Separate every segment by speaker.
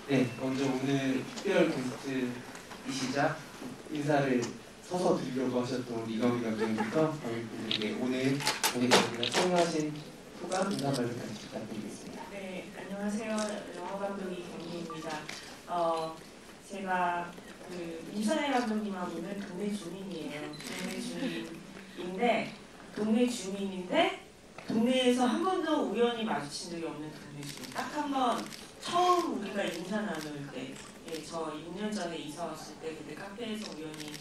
Speaker 1: 네, 먼저 오늘 특별 게스트이시자 인사를 서서 드리려고 하셨던 우리 이광희 감독님부터 관객분들에게 오늘 관객분들과 참여하신 소감 인사 말씀까지 부탁드리겠습니다.
Speaker 2: 네, 안녕하세요. 영화 감독 이경희입니다. 제가 이선혜 감독님하고는 동네 주민이에요. 동네 주민인데 동네에서 한 번도 우연히 마주친 적이 없는 동네 주민. 딱 한 번 처음 우리가 인사 나눌 때, 저 6년 전에 이사 왔을 때 그때 카페에서 우연히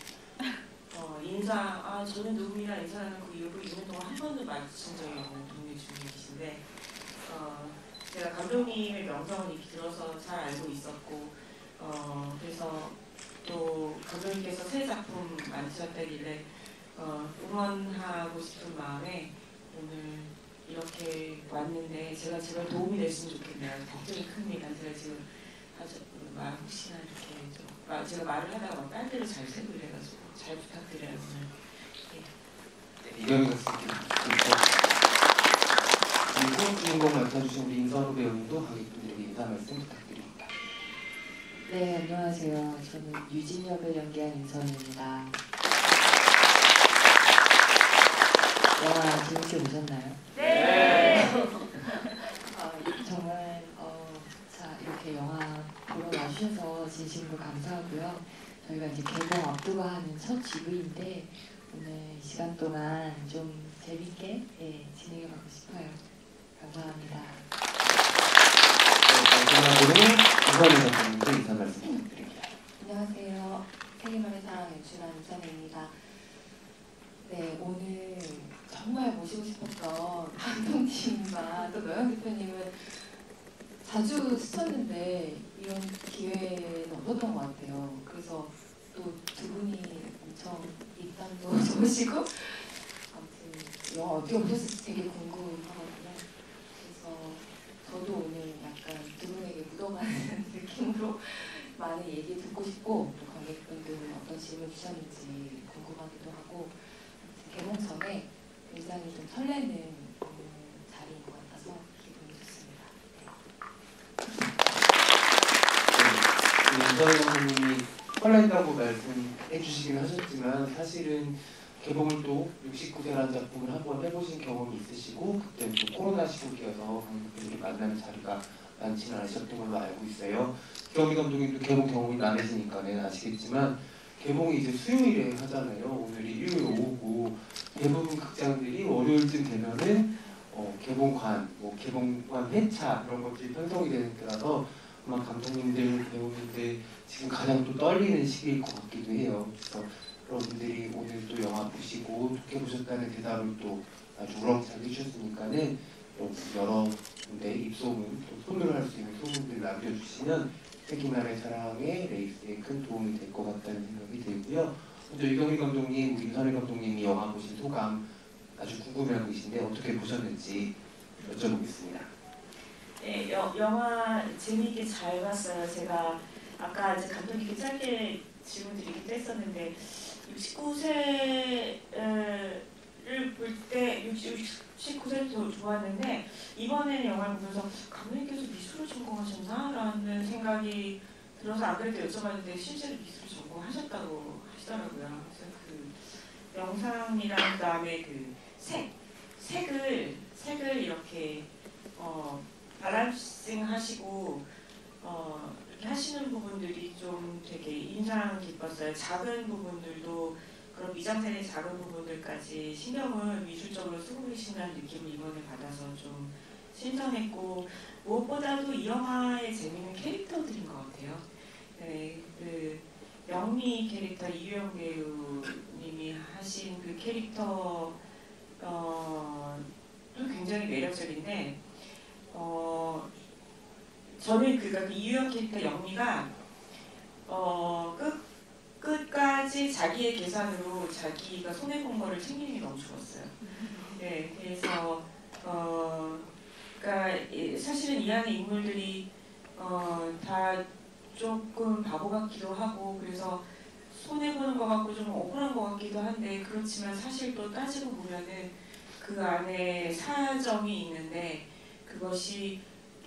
Speaker 2: 저는 누구입니다 인사 나누고 이러고 2년 동안 한 번도 마주친 적이 없는 동네 주민이신데 제가 감독님의 명성을 이렇게 들어서 잘 알고 있었고 그래서 또 감독님께서 새 작품 만드셨다길래 응원하고 싶은 마음에 오늘 이렇게 왔는데 제가 제발 도움이 됐으면 좋겠네요. 걱정이 큽니다. 제가 지금 혹시나 이렇게 좀 제가 말을 하다가 막 딴 데로 잘 새고 이래가지고 잘 부탁드려요 오늘.
Speaker 1: 네, 이경희 감독님께서 그리고 주인공 맡아주신 우리 인선우 배우님도 관객분들에게 인사 말씀 부탁드립니다.
Speaker 3: 네, 안녕하세요. 저는 유진 역을 연기한 인선우입니다. 영화 재밌게 보셨나요?
Speaker 2: 네.
Speaker 3: 정말 이렇게 영화 보러 와주셔서 진심으로 감사하고요. 저희가 이제 개봉 앞두고 하는 첫 GV인데 오늘 이 시간 동안 좀 재밌게 진행해보고 싶어요. 감사합니다.
Speaker 1: 마지막으로 이선우 감독님도 인사 말씀 부탁드립니다.
Speaker 4: 안녕하세요. 세기말의 사랑 연출한 이선혜입니다. 네, 오늘 정말 모시고 싶었던 감독님과 또 노영 대표님은 자주 스쳤는데 이런 기회는 없었던 것 같아요. 그래서 또 두 분이 엄청 입담도 좋으시고 아무튼 영화 어떻게 보셨을지 되게 궁금하거든요. 그래서 저도 오늘 약간 두 분에게 묻어가는 느낌으로 많은 얘기 듣고 싶고 또 관객분들은 어떤 질문 주셨는지 궁금하기도 하고 개봉 전에 굉장히 좀 설레는 자리인 것 같아서 기분이 좋습니다.
Speaker 1: 인선우 감독님이 설렌다고 말씀해 주시긴 하셨지만 사실은 개봉을 또 69세라는 작품을 한번 해보신 경험이 있으시고 그때 또 코로나 시국이어서 관객분들이 만나는 자리가 많지는 않으셨던 걸로 알고 있어요. 이경희 감독님도 개봉 경험이 많으시니까는 아시겠지만 개봉이 이제 수요일에 하잖아요. 오늘이 일요일 오후고 대부분 극장들이 월요일쯤 되면은 개봉관, 개봉관 회차 이런 것들이 편성이 되는 때라서 아마 감독님들, 배우님들 지금 가장 또 떨리는 시기일 것 같기도 해요. 그래서 여러분들이 오늘 또 영화 보시고 좋게 보셨다는 대답을 또 아주 우렁차게 해주셨으니까는 여러 군데 입소문, 또 손으로 할 수 있는 소문들 남겨주시면 세기말의 사랑의 레이스에 큰 도움이 될 것 같다는 생각이 들고요. 먼저 이경희 감독님, 우리 인선우 감독님이 영화 보신 소감 아주 궁금해하고 계신데 어떻게 보셨는지 여쭤보겠습니다.
Speaker 2: 네, 영화 재미있게 잘 봤어요. 제가 아까 이제 감독님께 짧게 질문 드리기도 했었는데 69세를 볼 때 69세도 좋았는데 이번에는 영화를 보면서 감독님께서 미술을 전공하셨나? 라는 생각이 들어서 안 그래도 여쭤봤는데 실제로 미술을 전공하셨다고 하시더라고요. 그래서 그 영상이랑 그다음에 그 색을 이렇게 바란싱 하시고 이렇게 하시는 부분들이 좀 되게 인상 깊었어요. 작은 부분들도 그런 미장센의 작은 부분들까지 신경을 미술적으로 쓰고 계신다는 느낌을 이번에 받아서 좀 신선했고 무엇보다도 이 영화의 재미는 캐릭터들인 것 같아요. 네, 그 영미 캐릭터 이유영 배우님이 하신 그 캐릭터 또 굉장히 매력적인데 저는 그 이유영 캐릭터 영미가 끝까지 자기의 계산으로 자기가 손해본 거를 챙기는 게 너무 좋았어요. 네, 그래서 그러니까 사실은 이 안에 인물들이 다 조금 바보 같기도 하고 그래서 손해보는 것 같고 좀 억울한 것 같기도 한데 그렇지만 사실 또 따지고 보면은 그 안에 사정이 있는데 그것이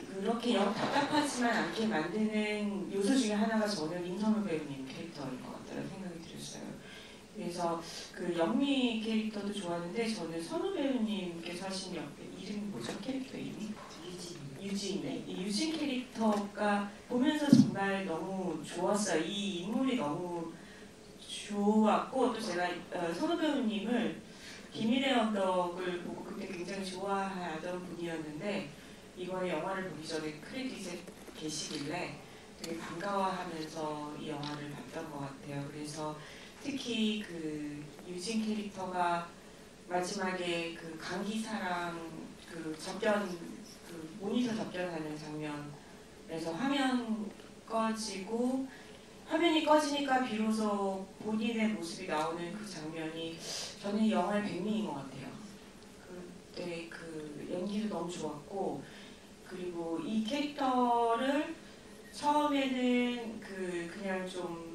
Speaker 2: 그렇게 영 답답하지만 않게 만드는 요소 중에 하나가 저는 임선우 배우님 캐릭터인 것 같다는 생각이 들었어요. 그래서 그 영미 캐릭터도 좋았는데 저는 선우 배우님께서 하신 이름이 뭐죠? 캐릭터 이름이? 유진. 네. 이 유진 캐릭터가 보면서 정말 너무 좋았어요. 이 인물이 너무 좋았고 또 제가 선우 배우님을 비밀의 언덕을 보고 그때 굉장히 좋아하던 분이었는데 이번에 영화를 보기 전에 크레딧에 계시길래 되게 반가워하면서 이 영화를 봤던 것 같아요. 그래서 특히 그 유진 캐릭터가 마지막에 그 강기사랑 그 접견 그 모니터 접견하는 장면에서 화면이 꺼지니까 비로소 본인의 모습이 나오는 그 장면이 저는 이 영화의 백미인 것 같아요. 그때 그 연기도 너무 좋았고 그리고 이 캐릭터를 처음에는 그냥 좀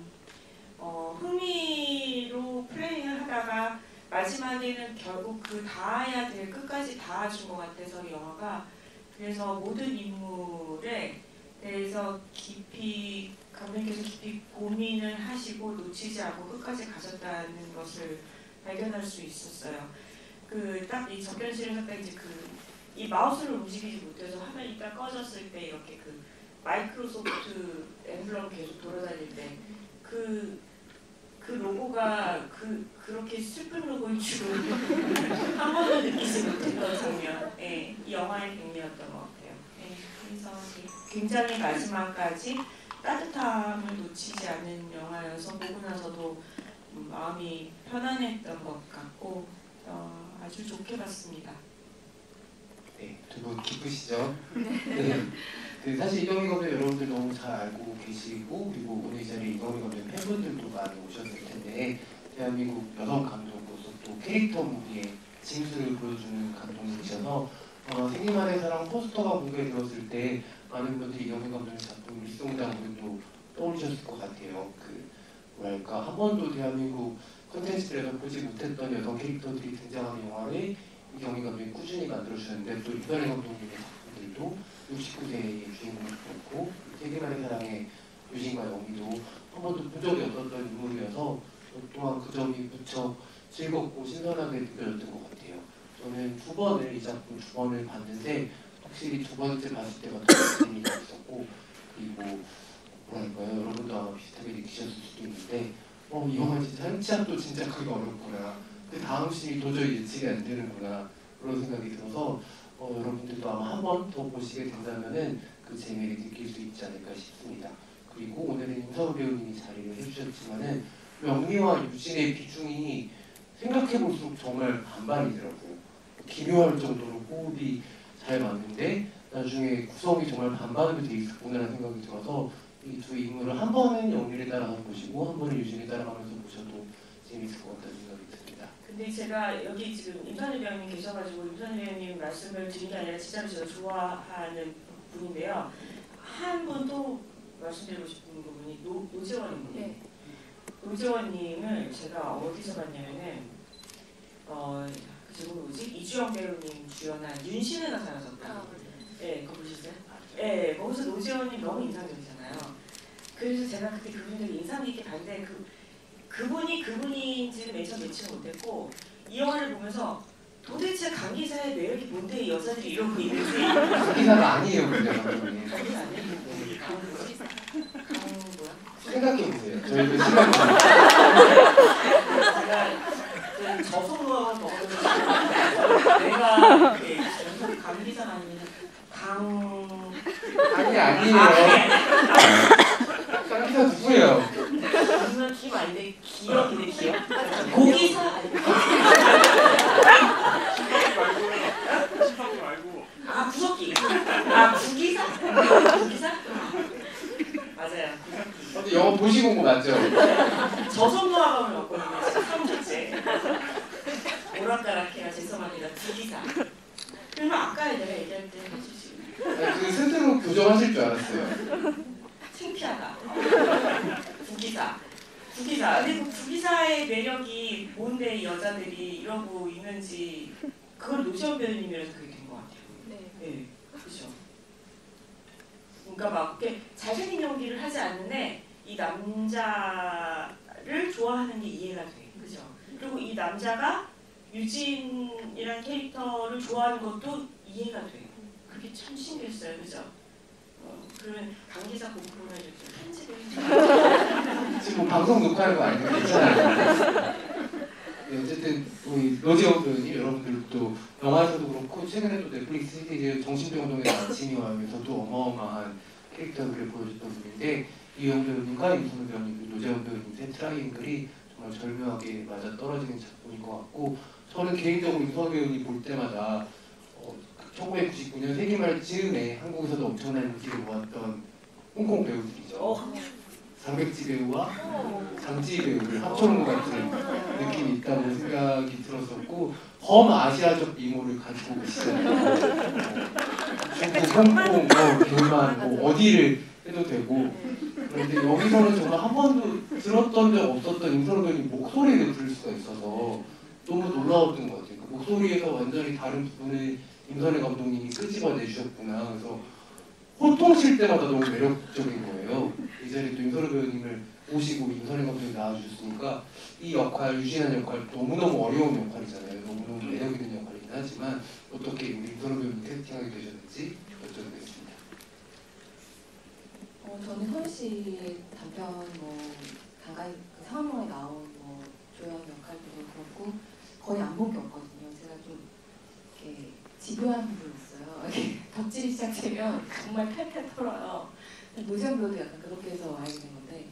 Speaker 2: 흥미로 플레이를 하다가 마지막에는 결국 그 닿아야 될 끝까지 닿아준 것 같아서 이 영화가 그래서 모든 인물에 대해서 감독님께서 깊이 고민을 하시고 놓치지 않고 끝까지 가셨다는 것을 발견할 수 있었어요. 딱 이 접견실에서 딱 이제 이 마우스를 움직이지 못해서 화면이 딱 꺼졌을 때 이렇게 마이크로소프트 엠블럼 계속 돌아다닐 때 그 로고가 그렇게 슬픈 로고인 줄은 한 번도 느끼지 못했던 장면. 네, 이 영화의 백미였던 것 같아요. 네, 그래서 굉장히 마지막까지 따뜻함을 놓치지 않는 영화여서 보고 나서도 마음이 편안했던 것 같고 아주 좋게 봤습니다.
Speaker 1: 네, 두 분 기쁘시죠? 네. 사실 이경희 감독 여러분들 너무 잘 알고 계시고 그리고 오늘 이 자리에 이경희 감독 팬분들도 많이 오셨을 텐데 대한민국 여성 감독으로서 또 캐릭터 무비의 진수를 보여주는 감독님이셔서 생님만의 사랑 포스터가 공개되었을 때 많은 분들이 이경희 감독의 작품 일성장군도 떠오르셨을 것 같아요. 뭐랄까 한 번도 대한민국 콘텐츠들에서 보지 못했던 여성 캐릭터들이 등장하는 영화를 이경희 감독이 꾸준히 만들어주셨는데 또 이별의 감독님의 작품들도 69세의 주인공도 그렇고 세계만의 사랑의 유진과 영미도 한 번도 본 적이 없었던 인물이어서 또한 그 점이 무척 즐겁고 신선하게 느껴졌던 것 같아요. 저는 이 작품 두 번을 봤는데 확실히 두 번째 봤을 때가 더 재미가 있었고 그리고 뭐랄까요 여러분도 아마 비슷하게 느끼셨을 수도 있는데 이 영화 진짜 한 짝도 진짜 크기 어렵구나 그 다음 씬이 도저히 예측이 안 되는구나 그런 생각이 들어서 여러분들도 아마 한 번 더 보시게 된다면은 그 재미를 느낄 수 있지 않을까 싶습니다. 그리고 오늘은 임선우 배우님이 자리를 해주셨지만은 영미와 유진의 비중이 생각해볼수록 정말 반반이더라고요. 기묘할 정도로 호흡이 잘 맞는데 나중에 구성이 정말 반반으로 돼 있었구나라는 생각이 들어서 이 두 인물을 한 번은 영미를 따라가서 보시고 한 번은 유진을 따라가면서 보셔도 재밌을 것 같다는 생각이 듭니다.
Speaker 2: 근데 제가 여기 지금 임선우 배우님 계셔가지고 임선우 배우님 말씀을 드린 게 아니라 진짜로 제가 좋아하는 분인데요. 한 분 또 말씀드리고 싶은 부분이 노재원님.
Speaker 4: 네.
Speaker 2: 노재원님을 제가 어디서 봤냐면은 저분 뭐지? 이주영 배우님 주연한 윤신의 나타나셨다. 네, 그거 보셨어요? 네, 거기서 노재원님 너무 인상적이잖아요. 그래서 제가 그때 그분 되게 인상 깊게 봤는데 그분이 그분인지는 맨 처음 예측을 못했고 이 영화를 보면서 도대체 강기사의 매력이 뭔데 이 여자들이 이러고 있는지
Speaker 1: 강기사가 아니에요 근데 감독님.
Speaker 2: 강기사 아니에요? 뭐야?
Speaker 1: 생각해보세요. 저희도 시간이
Speaker 2: 제가 저속노하고 먹어도 내가 이렇게 강기사가 아니면
Speaker 1: 아니에요. 강기사 누구예요?
Speaker 2: 무슨 김 아닌데 기억이네 기억? 고기사 아 구석기 구기사? 구기사? 맞아요 구석기
Speaker 1: 근데 영화 보시고 온 거 맞죠?
Speaker 2: 저속노화감을 얻거든요 3주째 오락가락해요 죄송합니다 구기사 그러면 아까 내가 얘기할 때 해주시고
Speaker 1: 그 스스로 교정하실 줄 알았어요.
Speaker 2: 창피하다. 구기사. 근데 그 구기사의 매력이 뭔데 여자들이 이러고 있는지 그걸 노지원 배우님이라서 그게 된 것 같아요.
Speaker 4: 네.
Speaker 2: 네, 그렇죠. 그러니까 막 이렇게 잘생긴 연기를 하지 않는데 이 남자를 좋아하는 게 이해가 돼. 그죠? 그리고 이 남자가 유진이라는 캐릭터를 좋아하는 것도 이해가 돼. 그게 참 신기했어요. 그죠? 그러면 강 기자 꼭 보내줘. 편집을
Speaker 1: 지금 뭐 방송 녹화하는 거 아니고 괜찮아요. 네, 어쨌든 우리 노지영 배우님 여러분들도 영화에서도 그렇고 최근에 또 넷플릭스 시리즈 정신병동의 아침이와 하면서 또 어마어마한 캐릭터들을 보여줬던 분인데 이영 배우님과 임선우 배우님, 노지영 배우님 의 트라이앵글이 정말 절묘하게 맞아 떨어지는 작품인 것 같고 저는 개인적으로 임선우 배우님 볼 때마다 1999년 세기말 즈음에 한국에서도 엄청난 인기를 모았던 홍콩 배우들이죠. 장백지 배우와 장지 배우를 합쳐놓은 것 같은 느낌이 있다고 생각이 들었었고 범아시아적 미모를 가지고 계시잖아요. 중국, 홍콩, 대만 어디를 해도 되고 그런데 여기서는 정말 한 번도 들었던 적 없었던 임선우 배우님 목소리를 들을 수가 있어서 너무 놀라웠던 것 같아요. 그 목소리에서 완전히 다른 부분을 임선우 감독님이 끄집어내주셨구나. 그래서 호통칠 때마다 너무 매력적인 거예요. 이 자리에 또 임선우 배우님을 모시고 임선우 감독님이 나와주셨으니까 이 역할, 유진한 역할 너무너무 어려운 역할이잖아요. 너무너무 매력 있는 역할이긴 하지만 어떻게 우리 임선우 배우님 캐스팅하게 되셨는지 여쭤보겠습니다.
Speaker 4: 저는 서울 씨 단편 간간히 그 상암영화에 나온 조연 역할들도 그렇고 거의 안 본 게 없거든요. 제가 좀 이렇게 집요한 부분이 있어요. 이렇게 덕질이 시작되면 정말 탈탈 털어요. 노지영 배우도 약간 그렇게 해서 알게 된 건데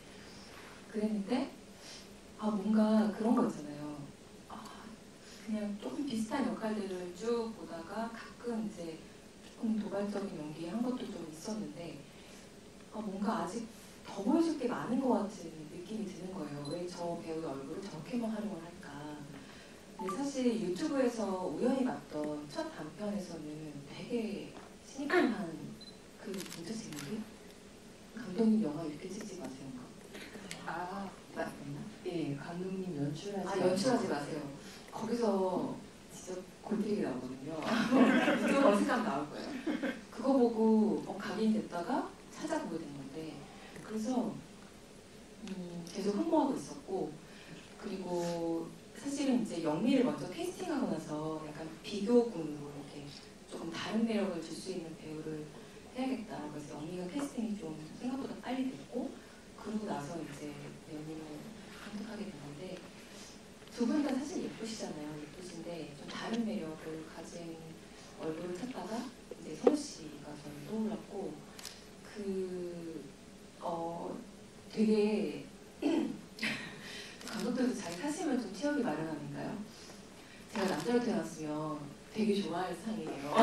Speaker 4: 그랬는데 뭔가 그런 거 있잖아요. 그냥 조금 비슷한 역할들을 쭉 보다가 가끔 이제 조금 도발적인 연기 한 것도 좀 있었는데 뭔가 아직 더 보여줄 게 많은 것 같은 느낌이 드는 거예요. 왜 저 배우의 얼굴을 저렇게만 활용을 할까. 근데 사실 유튜브에서 우연히 봤던 첫 단편에서는 되게 시니컬한 그 뭐죠 제목이? 감독님 영화 이렇게 찍지 마세요. 맞나?
Speaker 3: 예, 감독님 연출하지
Speaker 4: 연출하지 마세요. 거기서 진짜 골때리게 나오거든요. 유튜브 검색하면 나올 거예요. 그거 보고 각인됐다가 찾아보게 된 건데 그래서 계속 홍보하고 있었고 그리고 사실은 이제 영미를 먼저 캐스팅하고 나서 약간 비교군으로 이렇게 조금 다른 매력을 줄 수 있는 배우를 해야겠다. 그래서 영미가 캐스팅이 좀 생각보다 빨리 됐고 그러고 나서 이제 배우님을 선택하게 됐는데 두 분 다 사실 예쁘시잖아요. 예쁘신데 좀 다른 매력을 가진 얼굴을 찾다가 이제 선우 씨가 저는 떠올랐고 되게 감독들도 자기 사심을 좀 채우기 마련 아닌가요? 제가 남자로 태어났으면 되게 좋아할 상이에요.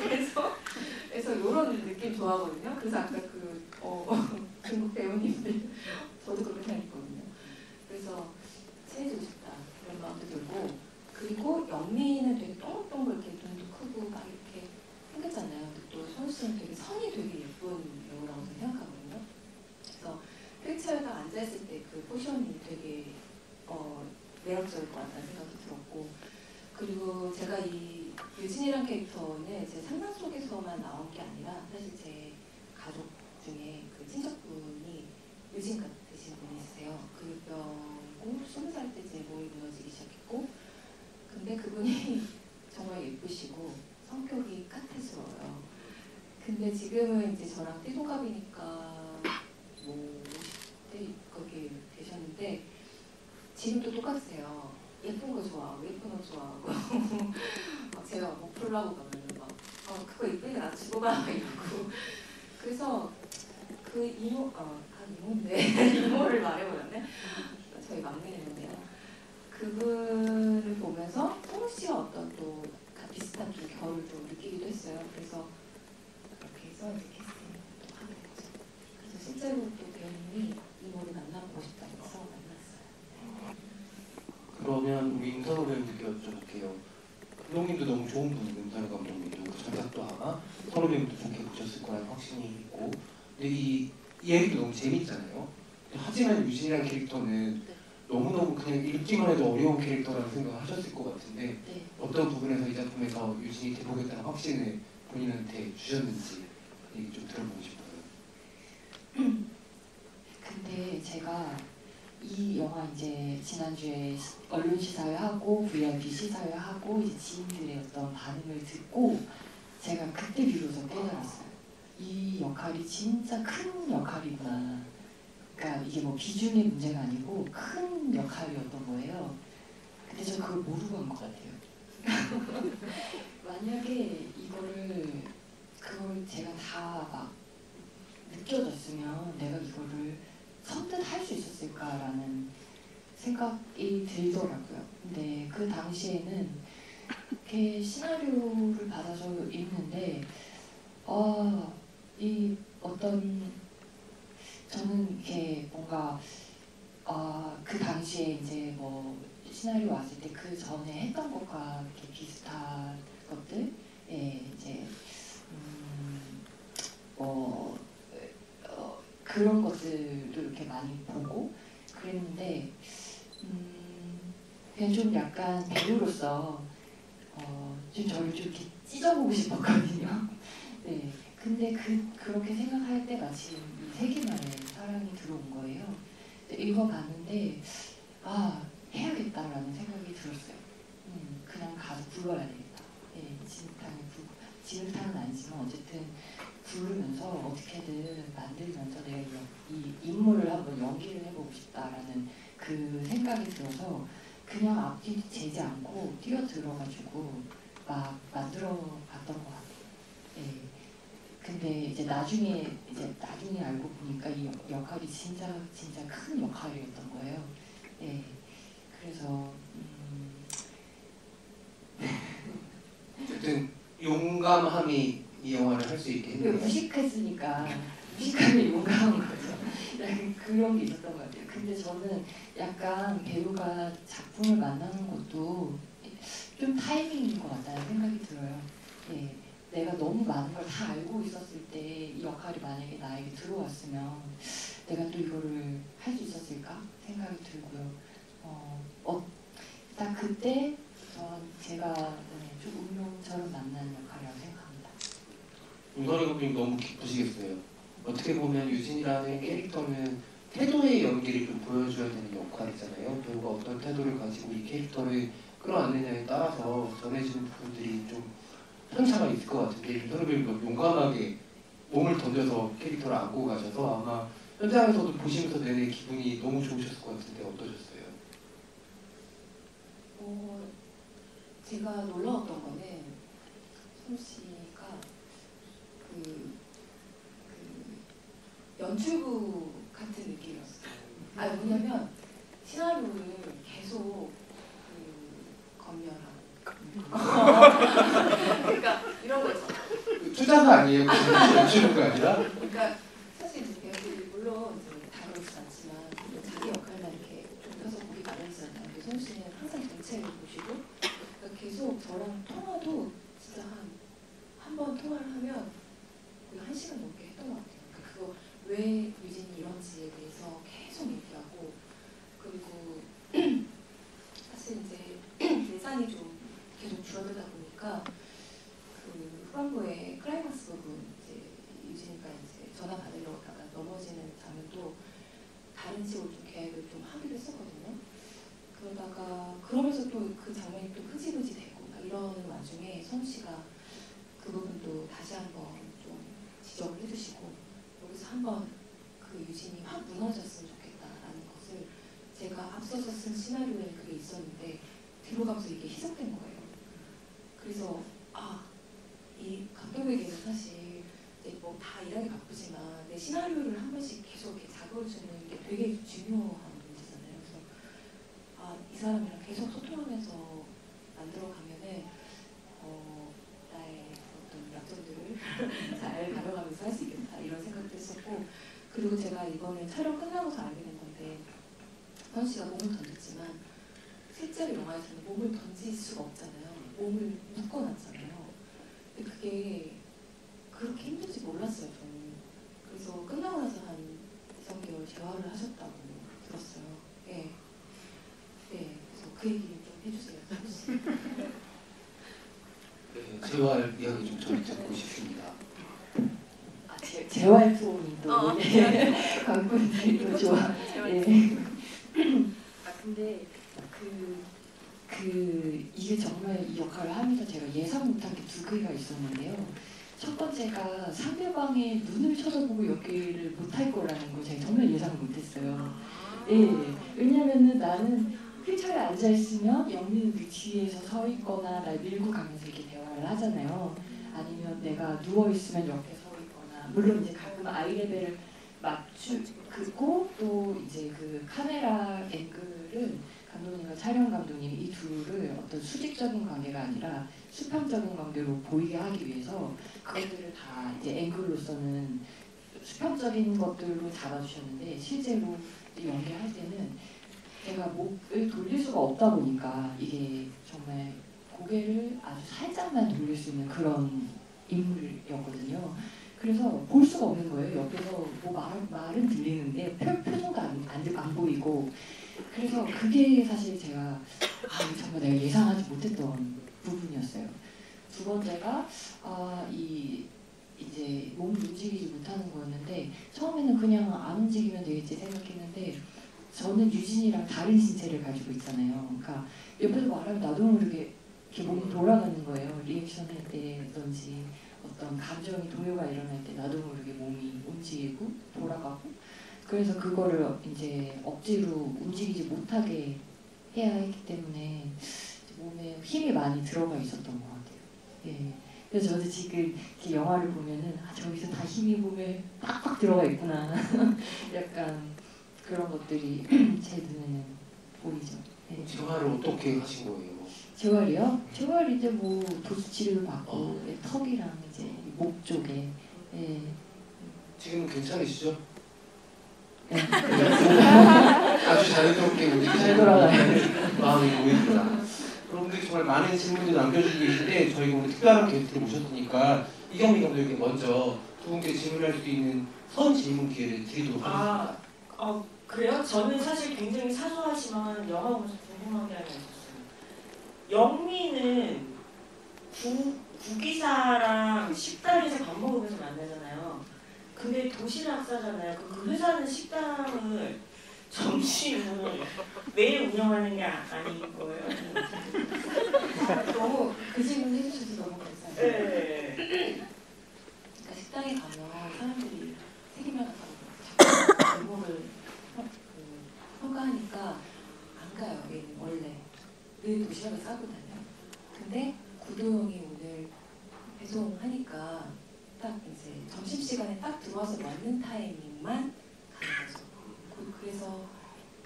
Speaker 4: 그래서 이런 느낌 좋아하거든요. 그래서 아까 중국 배우님들 저도 그렇게 생각했거든요. 그래서 친해지고 싶다 그런 마음도 들고 그리고 영미는 되게 동글동글 이렇게 눈도 크고 막 이렇게 생겼잖아요. 근데 또 선우 씨는 되게 선이 되게 예쁜 배우라고 저는 생각하거든요. 그래서 휠체어에다 앉아있을 때 그 포지션이 되게 매력적일 것 같다는 생각이 들었고 그리고 제가 이 유진이란 캐릭터는 제 상상 속에서만 나온 게 아니라 사실 제 가족 중에 그 친척분이 유진 같으신 분이 있으세요. 근육병으로 20살 때쯤에 몸이 무너지기 시작했고 근데 그분이 정말 예쁘시고 성격이 까탈스러워요. 근데 지금은 이제 저랑 띠동갑이니까 50대 거기 되셨는데 지금도 똑같으세요. 예쁜 거 좋아하고 예쁜 옷 좋아하고 제가 뭐 보려고 가면은 그거 이쁘니까 나 주고 가 이러고 그래서 그 이모인데 이모를 말해버렸네. 저희 막내인데요. 그분을 보면서 성우 씨와 어떤 또 비슷한 좀 결을 좀 느끼기도 했어요. 그래서 그렇게 해서 이제 캐스팅을 또 하게 됐죠. 그래서 실제로 또 배우님이 이모를 만나보고 싶다고 해서 만났어요.
Speaker 1: 그러면 우리 임선우 배우님께 여쭤볼게요. 감독님도 너무 좋은 분이고 임선우 감독님도 그 전작도 아마 선우 배우님도 좋게 보셨을 거라는 확신이 있고 근데 이 얘기도 너무 재밌잖아요. 하지만 유진이라는 캐릭터는 너무너무 그냥 읽기만 해도 어려운 캐릭터라는 생각을 하셨을 것 같은데 어떤 부분에서 이 작품에서 유진이 돼보겠다는 확신을 본인한테 주셨는지 얘기 좀 들어보고 싶어요.
Speaker 3: 근데 제가 이 영화 이제 지난주에 언론 시사회 하고 VIP 시사회 하고 이제 지인들의 어떤 반응을 듣고 제가 그때 비로소 깨달았어요. 이 역할이 진짜 큰 역할이구나. 그러니까 이게 뭐 비중의 문제가 아니고 큰 역할이었던 거예요. 근데 저 그걸 모르고 한 것 같아요. 만약에 그걸 제가 다 막 느껴졌으면 내가 이거를 선뜻 할 수 있었을까라는 생각이 들더라고요. 근데 그 당시에는 이렇게 시나리오를 받아서 읽는데 이 어떤 저는 이렇게 뭔가 그 당시에 이제 뭐 시나리오 왔을 때 그 전에 했던 것과 이렇게 비슷한 것들, 이제 그런 것들을 이렇게 많이 보고 그랬는데 그냥 좀 약간 배우로서 좀 저를 좀 이렇게 찢어보고 싶었거든요. 네, 근데 그렇게 생각할 때 마침 이 세계만의 사랑이 들어온 거예요. 읽어봤는데 해야겠다라는 생각이 들었어요. 그냥 가서 불러야 되겠다. 네, 진흙탕은 아니지만 어쨌든 부르면서 어떻게든 만들면서 내가 이 인물을 한번 연기를 해보고 싶다라는 그 생각이 들어서 그냥 앞뒤 재지 않고 뛰어들어가지고 막 만들어 봤던 것 같아요. 네. 근데 이제 나중에 알고 보니까 이 역할이 진짜 큰 역할이었던 거예요. 네. 그래서
Speaker 1: 어쨌든 용감함이 이 영화를 할 수 있게 했네요.
Speaker 3: 무식했으니까 무식함이 용감한 거죠. 약간 그런 게 있었던 것 같아요. 근데 저는 약간 배우가 작품을 만나는 것도 좀 타이밍인 것 같다는 생각이 들어요. 예, 내가 너무 많은 걸 다 알고 있었을 때 이 역할이 만약에 나에게 들어왔으면 내가 또 이거를 할 수 있었을까 생각이 들고요. 딱 그때 제가 좀 운명처럼 만난 역할이라고 생각합니다.
Speaker 1: 윤선희 감독님 너무 기쁘시겠어요. 어떻게 보면 유진이라는 캐릭터는 태도의 연기를 좀 보여줘야 되는 역할이잖아요. 배우가 어떤 태도를 가지고 이 캐릭터를 끌어안느냐에 따라서 전해지는 부분들이 좀 편차가 있을 것 같은데 윤선희 배우가 용감하게 몸을 던져서 캐릭터를 안고 가셔서 아마 현장에서도 보시면서 내내 기분이 너무 좋으셨을 것 같은데 어떠셨어요?
Speaker 4: 제가 놀라웠던 거는 손 씨가 그 연출부 같은 느낌이었어요. 뭐냐면 시나리오를 계속 검열하고 그러니까 이런 거 있잖아요.
Speaker 1: 투자가 아니에요. 연출부가 아니라.
Speaker 4: 그러니까 사실 이제 배우들이 물론 다 그렇진 않지만 자기 역할만 이렇게 좁혀서 보기 마련이잖아요. 근데 손 씨는 항상 전체를 보시고 그러니까 계속 저랑 통화도 진짜 한 번 통화를 하면 거의 1시간 넘게 했던 것 같아요. 그러니까 그거 왜 유진이 이런지에 대해서 계속 얘기하고 그리고 사실 이제 예산이 좀 계속 줄어들다 보니까 그 후반부에 클라이막스 부분 이제 유진이가 이제 전화 받으려고 하다가 넘어지는 장면도 다른 식으로 좀 계획을 좀 하기로 했었거든요. 그러면서 또 그 장면이 또 흐지부지 되고 이러는 와중에 성 씨가 그 부분도 다시 한번 좀 지적을 해주시고 여기서 한번 그 유진이 확 무너졌으면 좋겠다라는 것을 제가 앞서서 쓴 시나리오에 그게 있었는데 뒤로 가면서 이게 희석된 거예요. 그래서 이 감독에게는 사실 뭐 다 일하기 바쁘지만 내 시나리오를 한 번씩 계속 이렇게 작업해주는 게 되게 중요한 문제잖아요. 그래서 이 사람이랑 계속 소통하면서 만들어가면은 나의 어떤 약점들을 잘 가려가면서 할 수 있겠다 이런 생각도 했었고 그리고 제가 이번에 촬영 끝나고서 알게 된 건데 선 씨가 몸을 던졌지만 실제로 영화에서는 몸을 던질 수가 없잖아요. 몸을 묶어놨잖아요. 근데 그게 그렇게 힘든지 몰랐어요, 저는. 그래서 끝나고 나서 한 2~3개월 재활을 하셨다고 들었어요. 네. 그래서 그 얘기를 좀 해주세요.
Speaker 1: 네, 재활 이야기 좀 저희 듣고 싶습니다.
Speaker 3: 재활 톤이 또 관분들이 또 좋아. 예. 아 근데 이게 정말 이 역할을 하면서 제가 예상 못한 게 두 개가 있었는데요. 첫 번째가 상대방의 눈을 쳐다보고 연기를 못할 거라는 거 제가 정말 예상을 못했어요. 예, 왜냐면은 나는 휠체어에 앉아 있으면 영민은 그 뒤에서 서 있거나 날 밀고 가면서 이렇게 대화를 하잖아요. 아니면 내가 누워 있으면 옆에 서 있거나, 물론 이제 가끔 아이 레벨을 맞추고 또 이제 그 카메라 앵글을 감독님과 촬영 감독님 이 둘을 어떤 수직적인 관계가 아니라 수평적인 관계로 보이게 하기 위해서 그것들을 다 이제 앵글로서는 수평적인 것들로 잡아주셨는데 실제로 연기할 때는 제가 목을 돌릴 수가 없다 보니까 이게 정말 고개를 아주 살짝만 돌릴 수 있는 그런 인물이었거든요. 그래서 볼 수가 없는 거예요. 옆에서 뭐 말은 들리는데 표정도 안 보이고. 그래서 그게 사실 제가 정말 내가 예상하지 못했던 부분이었어요. 두 번째가 이제 몸 움직이지 못하는 거였는데 처음에는 그냥 안 움직이면 되겠지 생각했는데 저는 유진이랑 다른 신체를 가지고 있잖아요. 그러니까 옆에서 말하면 나도 모르게 이렇게 몸이 돌아가는 거예요. 리액션 할 때든지 어떤 감정이 동요가 일어날 때 나도 모르게 몸이 움직이고 돌아가고 그래서 그거를 이제 억지로 움직이지 못하게 해야 했기 때문에 몸에 힘이 많이 들어가 있었던 것 같아요. 예. 그래서 저도 지금 이렇게 영화를 보면은 저기서 다 힘이 몸에 빡빡 들어가 있구나. 약간 그런 것들이 제 눈에는 보이죠. 예.
Speaker 1: 재활을 어떻게 하신 거예요?
Speaker 3: 재활이요? 재활 이제 뭐 도수 치료를 받고 턱이랑 이제 목 쪽에. 예.
Speaker 1: 지금은 괜찮으시죠?
Speaker 3: 예.
Speaker 1: 아주 자연스럽게 움직이시는
Speaker 3: 잘 돌아가요.
Speaker 1: 마음이 보입니다. 여러분들이 정말 많은 질문들 남겨주고 계신데 저희가 오늘 특별한 게스트를 모셨으니까 이경민 감독에게 먼저 두 분께 질문할 수 있는 선 질문 기회를 드리도록 하겠습니다.
Speaker 2: 그래요? 저는 사실 굉장히 사소하지만 영화 보면서 궁금한 게 하나 있었어요. 영미는 구기사랑 식당에서 밥 먹으면서 만나잖아요. 근데 도시락 싸잖아요. 그 회사는 식당을 점심을 매일 운영하는 게 아닌 거예요.
Speaker 4: 너무 그 질문 해주셔서 너무 감사해요.
Speaker 2: 네.
Speaker 4: 그러니까 식당에 가면 사람들이 책임을 갖고 메모를 평가하니까 안 가요. 얘는 원래 늘 도시락을 싸고 다녀요. 근데 구도영이 오늘 배송하니까 딱 이제 점심시간에 딱 들어와서 맞는 타이밍만 가는 거죠. 그래서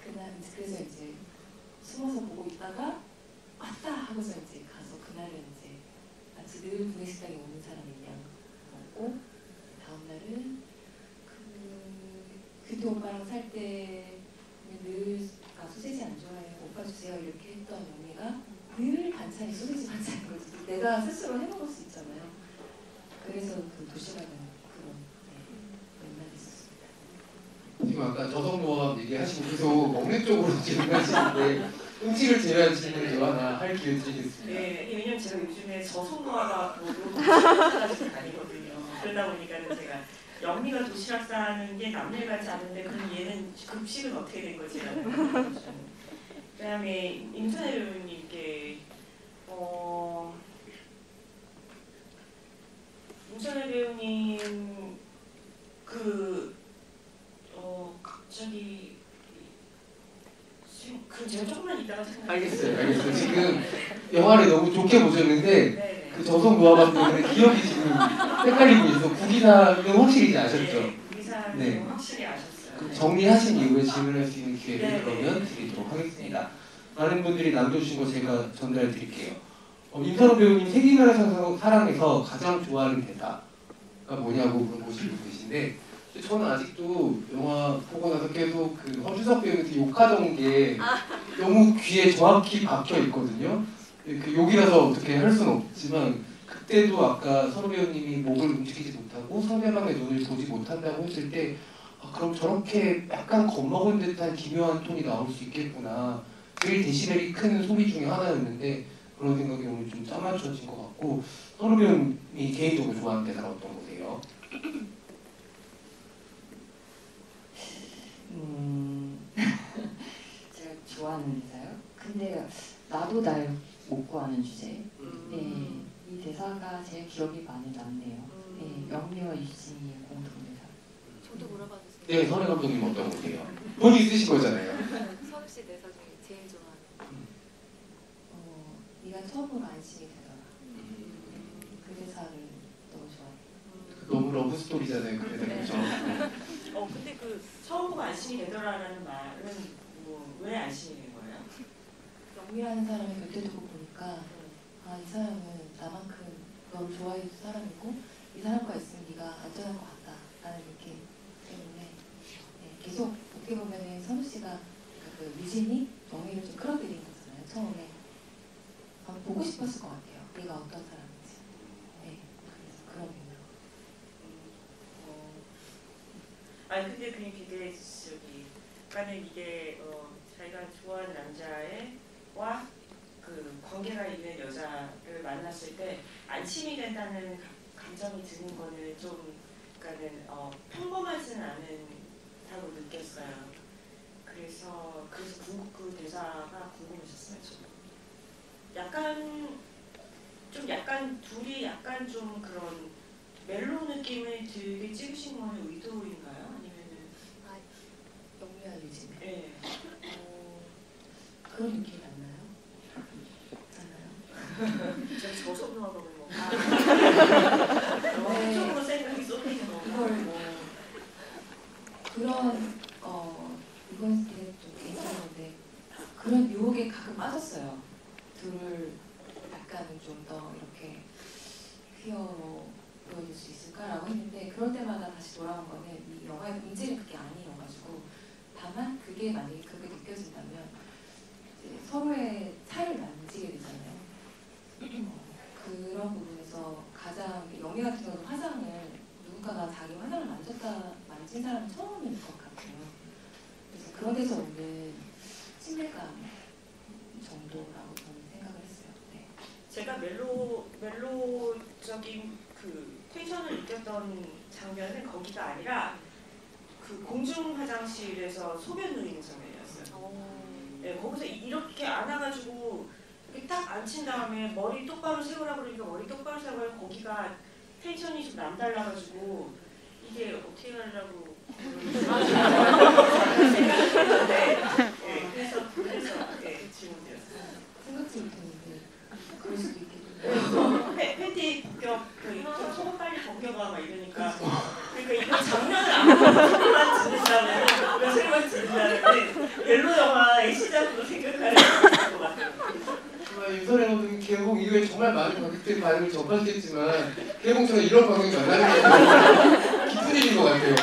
Speaker 4: 그래서 이제 숨어서 보고 있다가 왔다 하고서 이제 가서 그날은 이제 마치 늘 구내식당에 오는 사람인 양 먹고 다음 날은 그때 오빠랑 살 때 늘 소세지 안 좋아해요. 오빠 주세요 이렇게 했던 언니가 늘 반찬이 소세지 반찬인 거지. 내가 스스로 해먹을 수 있잖아요. 그래서 그 도시락은 그런 맥락이 있었습니다.
Speaker 1: 지금 아까 저성노화 얘기하시고 계속 먹는 쪽으로 질문하시는데 음식을 제외한 질문을 하나 할 기회 드리겠습니다.
Speaker 2: 네, 왜냐면 제가 요즘에 저속노화가 찾아가지고 다니거든요. 그러다 보니까는 제가 영미가 도시락 싸는 게 남일 같지 않은데 그럼 얘는 급식은 어떻게 된 거지? 그다음에 임순애 배우님께 임순애 배우님 갑자기 제가 조금만 이따가 생각할게요.
Speaker 1: 알겠어요. 지금 영화를 너무 좋게 보셨는데
Speaker 2: 네네.
Speaker 1: 그 저성 노화 감독의 기억이 지금 헷갈리고 있어서 구기사는 확실히 이제 아셨죠?
Speaker 2: 네, 구기사는
Speaker 1: 네.
Speaker 2: 확실히 아셨어요.
Speaker 1: 그 정리하신 이후에 질문할 수 있는 기회를
Speaker 2: 네.
Speaker 1: 그러면 드리도록 하겠습니다. 많은 분들이 남겨주신 거 제가 전달 드릴게요. 임선호 배우님 세기나라 사랑에서 가장 좋아하는 대사가 뭐냐고 물어보시고 계신데 저는 아직도 영화 보고 나서 계속 그 허주석 배우한테 욕하던 게 너무 귀에 정확히 박혀 있거든요. 그 욕이라서 어떻게 할 수는 없지만 그때도 아까 선호 배우님이 목을 움직이지 못하고 상대방의 눈을 보지 못한다고 했을 때 그럼 저렇게 약간 겁먹은 듯한 기묘한 톤이 나올 수 있겠구나. 제일 데시벨이 큰 소리 중에 하나였는데 그런 생각이 오늘 좀 짜맞춰진 것 같고 선호 배우님이 개인적으로 좋아하는 대사가 어떤 거세요?
Speaker 3: 구하는 대사요. 근데 나도 날 못 구하는 주제. 네, 이 대사가 제일 기억이 많이 남네요. 네, 영미와 유진이의 공동 대사.
Speaker 4: 저도 물어봐 주세요.
Speaker 1: 네, 선혜 감독님 어떤 거세요? 본인 쓰신 거잖아요.
Speaker 4: 선우 씨 대사 중에 제일 좋아하는. 네가 처음으로 안심이 되더라. 그 대사를 너무 좋아해.
Speaker 1: 너무 러브 스토리잖아요. 그래서 그렇죠.
Speaker 2: 근데 그 처음 보고 안심이 되더라라는 말은 왜 안심이 된 거예요?
Speaker 4: 영미라는 사람을 곁에 두고 보니까 이 사람은 나만큼 너를 좋아해줄 사람이고 이 사람과 있으면 네가 안전할 것 같다라는 느낌 때문에 계속 어떻게 보면은 선우 씨가 그 유진이 영미를 좀 끌어들인 거잖아요. 처음에 보고 싶었을 것 같아요. 네가 어떤 사람인지. 그래서 그런 의미로.
Speaker 2: 아니 근데 그냥 되게 그러니까는 이게 자기가 좋아하는 남자와 그 관계가 있는 여자를 만났을 때 안심이 된다는 감정이 드는 거는 좀 그러니까는 평범하지는 않다고 느꼈어요. 그래서 그 대사가 궁금했었어요. 약간 둘이 약간 좀 그런 멜로 느낌을 들게 찍으신 거는 의도인가요? 아니면은
Speaker 4: 영미와 유진.
Speaker 2: 네.
Speaker 4: 그런 느낌이 안 나요?
Speaker 2: 제가 저속노하다 보는 건가?
Speaker 4: 네.
Speaker 2: 한쪽으로 생각이 쏟기는 건가?
Speaker 4: 그걸 그런 이건 되게 좀 괜찮은데 그런 유혹에 가끔 빠졌어요. 둘을 약간은 좀 더 이렇게 휘어로 보여줄 수 있을까라고 했는데 그럴 때마다 다시 돌아온 거는 이 영화의 본질은 그게 아니어가지고 다만 그게 만약에 그렇게 느껴진다면 이제 서로의 살을 만지게 되잖아요. 그런 부분에서 가장 영미 같은 경우는 화장을 누군가가 자기 화장을 만진 사람은 처음일 것 같아요. 그래서 그런 데서 오는 친밀감 정도라고 저는 생각을 했어요. 네.
Speaker 2: 제가 멜로적인 그 텐션을 느꼈던 장면은 거기가 아니라 그 공중 화장실에서 소변 누이는 장면이었어요. 네, 거기서 이렇게 안아가지고 이렇게 딱 앉힌 다음에 머리 똑바로 세우라고 그러니까 머리 똑바로 세우면 거기가 텐션이 좀 남달라가지고 이게 어떻게 하려고 생각했는데 그래서 질문드렸어요.
Speaker 4: 생각지 못했는데 그럴 수도 있겠네요.
Speaker 2: 팬티 벗겨, 속옷 빨리 벗겨봐 막 이러니까 그러니까 이거 장면을 아무것만 듣는다면 몇세번 듣는다면 멜로 영화의 시작으로 생각할 것 같아요.
Speaker 1: 정말 윤선혜 감독님 개봉 이후에 정말 많은 관객들이 반응을 접하셨겠지만 개봉 전에 이런 방송이 만나는 게 기쁜 일인 것 같아요.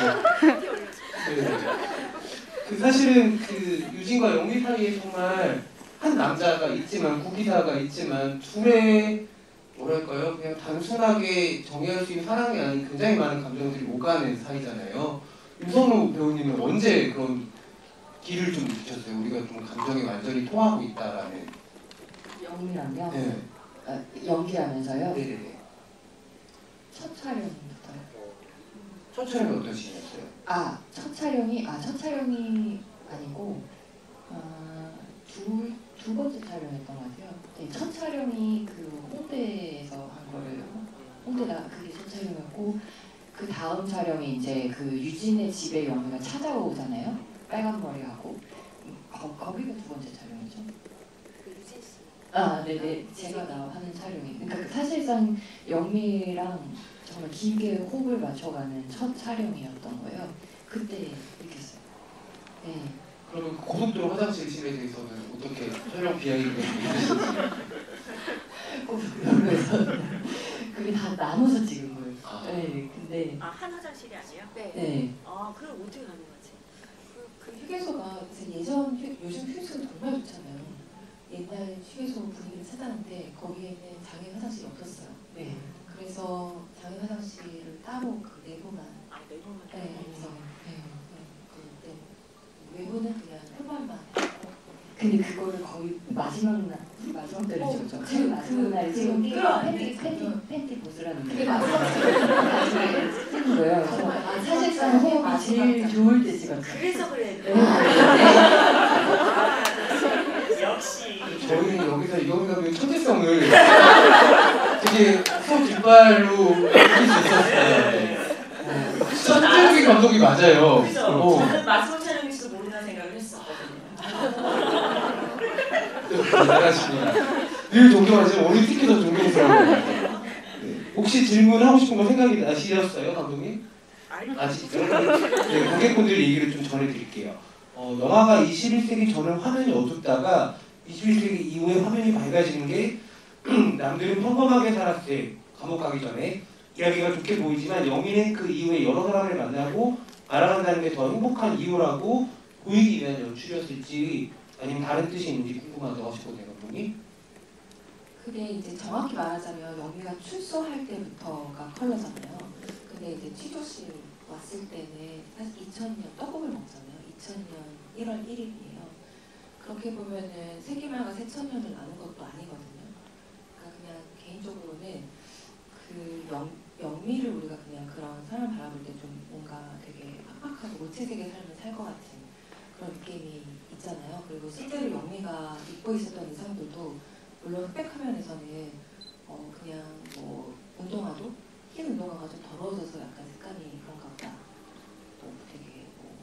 Speaker 1: 네. 사실은 그 유진과 영미 사이에 정말 한 남자가 있지만 구기사가 있지만 둘의 뭐랄까요 그냥 단순하게 정의할 수 있는 사랑이 아닌 굉장히 많은 감정들이 오가는 사이잖아요. 유성우 배우님은 언제 그런 길을 좀 느끼셨어요? 우리가 좀 감정이 완전히 통하고 있다라는.
Speaker 3: 영미랑요?
Speaker 1: 네.
Speaker 3: 연기하면서요?
Speaker 1: 네네네.
Speaker 3: 첫 촬영부터요.
Speaker 1: 첫 촬영이 어떤 시기였어요?
Speaker 3: 첫 촬영이 아니고 두 번째 촬영했던 것 같아요. 네, 첫 촬영이 그 홍대에서 한 거예요. 홍대가 그게 첫 촬영이었고 그 다음 촬영이 이제 그 유진의 집에 영미가 찾아오잖아요. 빨간 머리하고 거기가 두 번째 촬영이죠.
Speaker 4: 그 유진 씨.
Speaker 3: 네네. 제가 하는 촬영이. 그러니까 사실상 영미랑 정말 길게 호흡을 맞춰가는 첫 촬영이었던 거예요. 그때 느꼈어요. 네.
Speaker 1: 그러면 고속도로 화장실 씬에 대해서는 어떻게 촬영 비하인드가 있으신지?
Speaker 3: 고속도로에서 그게 다 나눠서 찍은 거예요. 네. 근데
Speaker 2: 한 화장실이 아니에요?
Speaker 4: 네.
Speaker 3: 네.
Speaker 2: 그럼 어떻게 가는 거지?
Speaker 4: 그 휴게소가 요즘 휴게소는 정말 좋잖아요. 옛날 휴게소 분위기를 찾았는데 거기에는 장애인 화장실이 없었어요.
Speaker 3: 네.
Speaker 4: 그래서 장애인 화장실을 따로 그 내부만.
Speaker 2: 내부만.
Speaker 4: 네. 그래서 그때 외부는 그냥 표면만.
Speaker 3: 근데 그거를 거의 마지막 때를 찍었죠. 제일 마지막 날
Speaker 4: 지금
Speaker 3: 팬티 벗으라는
Speaker 4: 그게
Speaker 3: 게
Speaker 4: 마지막에
Speaker 3: 찍은 거예요. 그래서 사실상 호흡이 제일 좋을 때 찍었죠.
Speaker 2: 그래서 그래.
Speaker 3: 네.
Speaker 2: 씨.
Speaker 1: 저희는 여기서 이경민 감독의 천재성을 되게 손 뒷발로 느낄 수 있었어요. 천재적인 감독이 맞아요.
Speaker 2: 그죠? 저는 마지막 촬영일지도 모르나 생각을 했었거든요.
Speaker 1: 대단하십니다. 늘 존경하지만 오늘 특히 더 존경스러워요. 혹시 질문하고 싶은 거 생각이 나시셨어요, 감독님? 아직도? 네, 관객분들 얘기를 좀 전해드릴게요. 영화가 21세기 전에 화면이 어둡다가 21세기 이후에 화면이 밝아지는 게 남들은 평범하게 살았을 때 감옥 가기 전에 이야기가 좋게 보이지만 영희는 그 이후에 여러 사람을 만나고 알아간다는 게 더 행복한 이유라고 보이기 위한 연출이었을지 아니면 다른 뜻이 있는지 궁금하다고 하시거든요, 감독님.
Speaker 4: 그게 이제 정확히 말하자면 영희가 출소할 때부터가 컬러잖아요. 근데 이제 취조씨 왔을 때는 사실 2000년 떡국을 먹잖아요. 2000년 1월 1일이에요. 그렇게 보면은 세기말과 새천년을 나눈 것도 아니거든요. 그러니까 그냥 개인적으로는 그 영미를 우리가 그냥 그런 사람 바라볼 때 좀 뭔가 되게 팍팍하고 모태세계 삶을 살 것 같은 그런 느낌이 있잖아요. 그리고 실제로 영미가 입고 있었던 의상들도 물론 흑백 화면에서는 그냥 뭐 운동화도 흰 운동화가 좀 더러워져서 약간 색감이 그런가 보다. 또 되게 뭐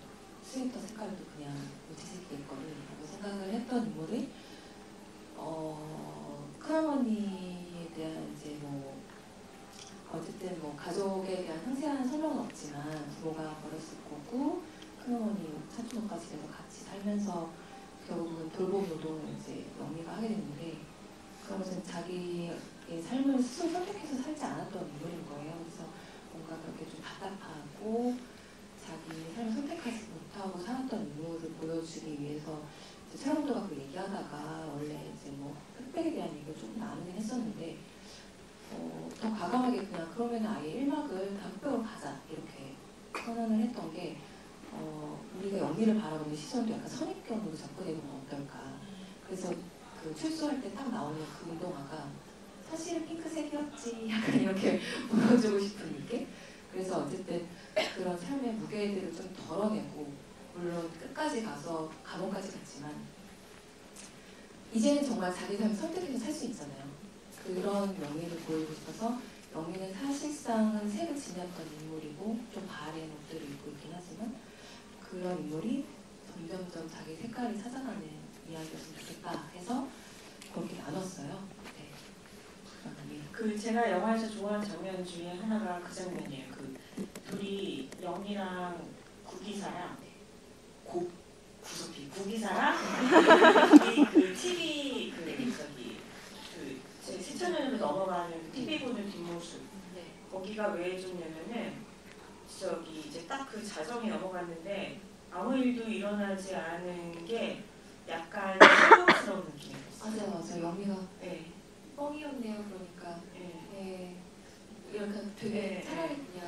Speaker 4: 스웨터 색깔도 그냥 무채색일 거리라고 생각을 했던 인물이 큰어머니에 대한 이제 뭐 어쨌든 뭐 가족에 대한 상세한 설명은 없지만 부모가 버렸을 거고 큰어머니 사촌까지 돼서 같이 살면서 결국은 돌봄 노동을 이제 영미가 하게 됐는데 그러면서 자기의 삶을 스스로 선택해서 살지 않았던 인물인 거예요. 그래서 뭔가 그렇게 좀 답답하고 자기 삶을 선택하지 못하고 살았던 인물을 보여주기 위해서 최영도가 그 얘기하다가 원래 이제 뭐 흑백에 대한 얘기를 조금 나누긴 했었는데 더 과감하게 그냥 그러면 아예 1막을 다 흑백으로 가자 이렇게 선언을 했던 게 우리가 영미를 바라보는 시선도 약간 선입견으로 접근해보면 어떨까. 그래서 그 출소할 때 딱 나오는 그 운동화가 사실은 핑크색이었지 약간 이렇게 보여주고 싶은 느낌? 그래서 어쨌든 그런 삶의 무게들을 좀 덜어내고 물론 끝까지 가서 감옥까지 갔지만 이제는 정말 자기 삶을 선택해서 살 수 있잖아요. 그런 영미를 보이고 싶어서 영미는 사실상은 색을 지녔던 인물이고 좀 바른 옷들을 입고 있긴 하지만 그런 인물이 점점점 자기 색깔을 찾아가는 이야기였으면 좋겠다 해서 그렇게 나눴어요. 네.
Speaker 2: 그 제가 영화에서 좋아하는 장면 중에 하나가 그 장면이에요. 그 둘이 영희랑 구기사랑 구기사랑 우리 그 TV 제 새천년으로 넘어가는 TV 보는 뒷모습. 거기가 왜 좋냐면은 이제 딱 그 자정이 넘어갔는데 아무 일도 일어나지 않은 게 약간 실망스러운 느낌이었어요.
Speaker 4: 맞아요. 영미가
Speaker 2: 네.
Speaker 4: 뻥이었네요. 그러니까 네. 이렇게 되게
Speaker 2: 네.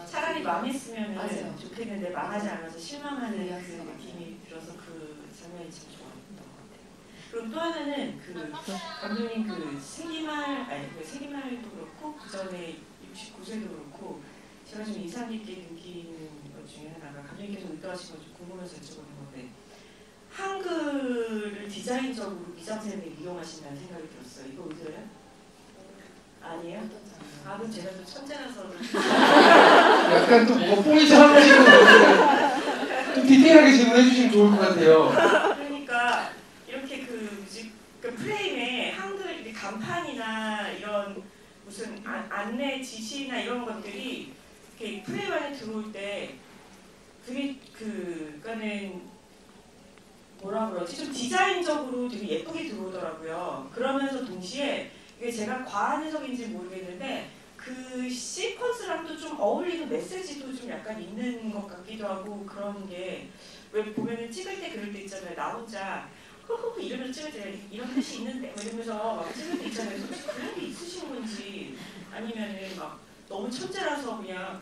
Speaker 2: 차라리 망했으면
Speaker 4: 맞아요.
Speaker 2: 좋겠는데 망하지 않아서 실망하는 그
Speaker 4: 맞아요.
Speaker 2: 느낌이 들어서 그 장면이 참 좋았던 것 같아요. 그리고 또 하나는 그 감독님 그 세기말도 그렇고 그 전에 69세도 그렇고 제가 좀 인상 깊게 느끼는 것 중에 하나가 감독님께서 의도하신 건 좀 궁금해서 여쭤보는 건데 한글을 디자인적으로 미장센을 이용하신다는 생각이 들었어요. 이거 의도예요? 아니에요? 아, 그럼 제가 좀 천재라서
Speaker 1: 약간 또 뭐가 포인트 한 번씩은 좀 디테일하게 질문해 주시면 좋을 것 같아요.
Speaker 2: 그러니까 이렇게 그 프레임에 한글 이렇게 간판이나 이런 무슨 안내 지시나 이런 것들이 이렇게 프레임 안에 들어올 때 그게 그러니까는 뭐라 그러지? 좀 디자인적으로 되게 예쁘게 들어오더라고요. 그러면서 동시에 이게 제가 과한 해석인지 모르겠는데 그 시퀀스랑도 좀 어울리는 메시지도 좀 약간 있는 것 같기도 하고 그런 게 왜 보면은 찍을 때 그럴 때 있잖아요. 나 혼자 허허 이러면서 찍을 때 이런 뜻이 있는데 이러면서 막 찍을 때 있잖아요. 혹시 그런 게 있으신 건지 아니면은 막 너무 천재라서 그냥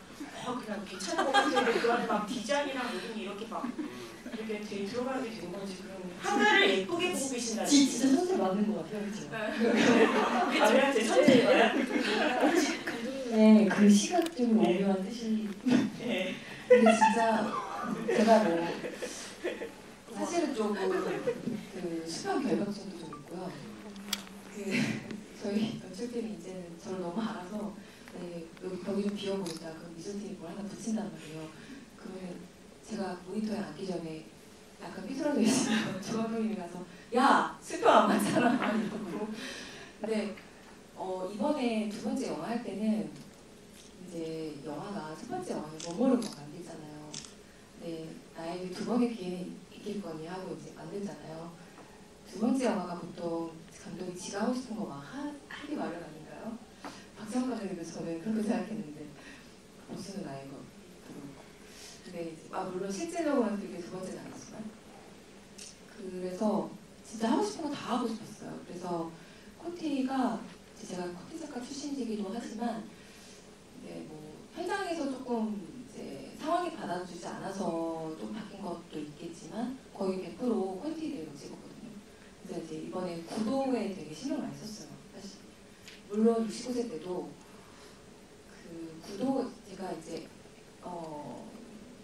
Speaker 2: 괜찮은 것 같은데 그 안에 막 디자인이랑 모든 게 이렇게 막 이렇게 들어가게 된 건지 그런 한글을 예쁘게 보고 계신다는
Speaker 3: 진짜 천재 맞는 것 같아요, 그렇죠?
Speaker 2: 아니야, 제 천재예요.
Speaker 3: 네, 그 시각적으로 오묘한 뜻이.
Speaker 2: 네.
Speaker 4: 근데 진짜 제가 뭐 사실은 조금 그 그 수평 결벽증도 좀 있고요. 그 저희 연출팀이 이제는 저를 너무 알아서 네, 여기 벽이 좀 비어 보인다. 그럼 미술팀이 뭘 하나 붙인단 말이에요. 그러면 제가 모니터에 앉기 전에 약간 삐뚤어져 있으면 조감독님이 가서 야! 수평 안 맞잖아 이러고. 근데 이번에 두 번째 영화 할 때는 이제 영화가 첫 번째 영화는 뭐뭐를 만들잖아요. 네, 나에게 두 번의 기회는 있길 거니 하고 이제 만들잖아요. 두 번째 영화가 보통 감독이 지가 하고 싶은 거 막 하기 마련 아닌가요? 박찬호 감독님도 저는 그렇게 생각했는데 보시는 나이가 근데 이제, 물론 실제적으로는 그게 두 번째는 아니지만 그래서 진짜 하고 싶은 거 다 하고 싶었어요. 그래서 코티가 제가 코티 작가 출신이기도 하지만 네, 뭐 현장에서 조금 이제 상황이 받아주지 않아서 좀 바뀐 것도 있겠지만 거의 100% 퀄리티대로 찍었거든요. 그래서 이제 이번에 구도에 되게 신경을 많이 썼어요. 사실 물론 69세 때도 그 구도 제가 이제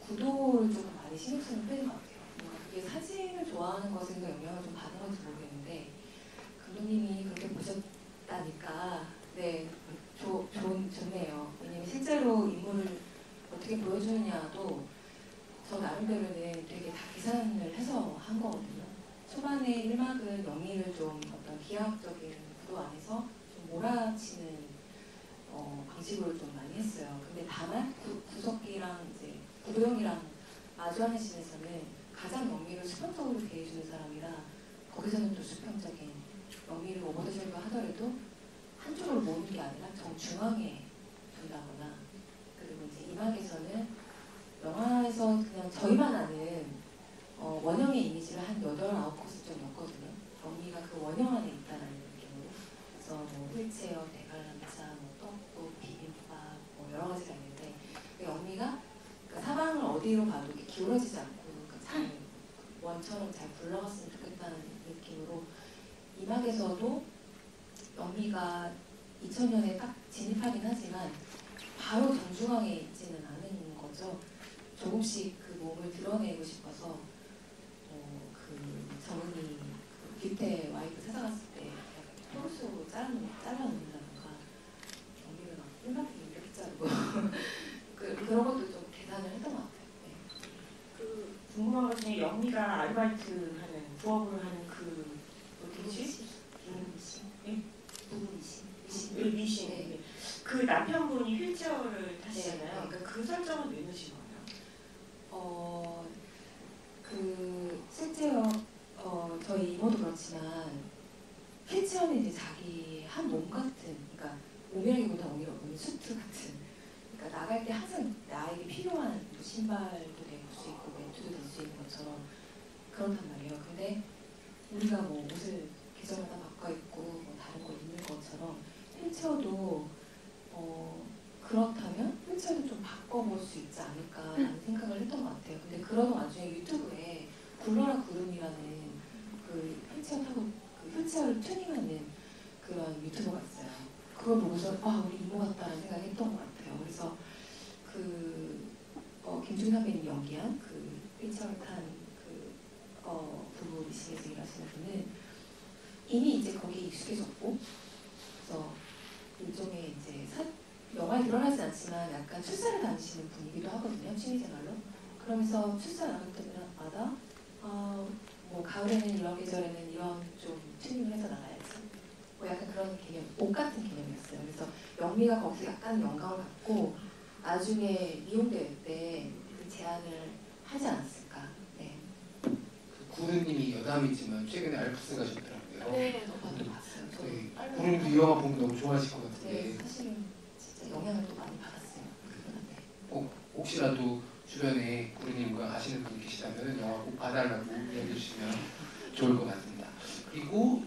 Speaker 4: 구도를 좀 많이 신경 쓰는 편인 것 같아요. 뭔가 그게 사진을 좋아하는 것에서 영향을 좀 받은 건지 모르겠는데 감독님이 그렇게 보셨다니까 네 좋네요. 왜냐면 실제로 인물을 어떻게 보여주느냐도 저 나름대로는 되게 다 계산을 해서 한 거거든요. 초반에 1막은 영미를 좀 어떤 비하학적인 구도 안에서 좀 몰아치는 방식으로 좀 많이 했어요. 근데 다만 구석기랑 이제 구도영이랑 마주하는 씬에서는 가장 영미를 수평적으로 대해주는 사람이라 거기서는 또 수평적인 영미를 오버더쇼를 하더라도 한쪽으로 모으는 게 아니라 정중앙에 둔다거나 그리고 이제 이막에서는 영화에서 그냥 저희만 아는 원형의 이미지를 한 8, 9곳을 좀 넣었거든요. 영미가 그 원형 안에 있다는 느낌으로. 그래서 뭐 휠체어, 대관람차, 뭐 떡국, 비빔밥 뭐 여러 가지가 있는데 그 영미가 그 사방을 어디로 봐도 이렇게 기울어지지 않고 잘 원처럼 잘 굴러갔으면 좋겠다는 느낌으로 이막에서도 영미가 2000년에 딱 진입하긴 하지만 바로 정중앙에 있지는 않은 거죠. 조금씩 그 몸을 드러내고 싶어서 그 정은이 그 뷔페 와이프 찾아갔을 때 토르스로 잘라놓는다던가 영미를 막 1막 이렇게 자르고 그런 것도 좀 계산을 했던 것 같아요. 네.
Speaker 2: 그 궁금한 것 중에 영미가 아르바이트 하는 부업으로 하는 그 어디지? 미신.
Speaker 4: 네.
Speaker 2: 그 남편분이 휠체어를 타시잖아요.
Speaker 4: 네.
Speaker 2: 그러니까 그 설정은 왜 넣으신 거예요?
Speaker 4: 그 실제로 저희 이모도 그렇지만 휠체어는 이제 자기 한 몸 같은, 그러니까 몸이라기보다 오히려 수트 같은. 그러니까 나갈 때 항상 나에게 필요한 뭐 신발도 될 수 있고 멘트도 될 수 있는 것처럼 그렇단 말이에요. 근데 우리가 뭐 옷을 계절마다 바꿔 입고 뭐 다른 거 입는 것처럼 휠체어도 그렇다면 휠체어도 좀 바꿔볼 수 있지 않을까라는 생각을 했던 것 같아요. 근데 그러던 와중에 유튜브에 굴러라 구름이라는 그 휠체어 타고 그 휠체어를 튜닝하는 그런 유튜버가 있어요. 그걸 보고서 우리 이모 같다는 생각을 했던 것 같아요. 그래서 그 김중희 선배님이 연기한 그 휠체어를 탄 그 부부 미싱에서 일하시는 분은 이미 이제 거기에 익숙해졌고 그래서 일종의 이제 영화에 드러나지 않지만 약간 출사를 다니시는 분이기도 하거든요. 취미생활로. 그러면서 출사 나갈 때마다 뭐 가을에는 이런 계절에는 이런 좀 튜닝을 해서 나가야지. 뭐 약간 그런 개념, 옷 같은 개념이었어요. 그래서 영미가 거기서 약간 영감을 갖고 나중에 미용대회 때 그 제안을 하지 않았을까. 네.
Speaker 1: 그 구르님이 여담이지만 최근에 알프스 가셨더라고요.
Speaker 4: 네, 저도 봤어요. 저도
Speaker 1: 네.
Speaker 4: 빨리
Speaker 1: 구르님도 이 영화 보면 너무 좋아하실 것 같은데
Speaker 4: 네, 사실은 진짜 영향을 또 많이 받았어요. 그분한테.
Speaker 1: 꼭 혹시라도 주변에 구르님과 아시는 분이 계시다면 영화 꼭 봐달라고 이야기해 주시면 좋을 것 같습니다. 그리고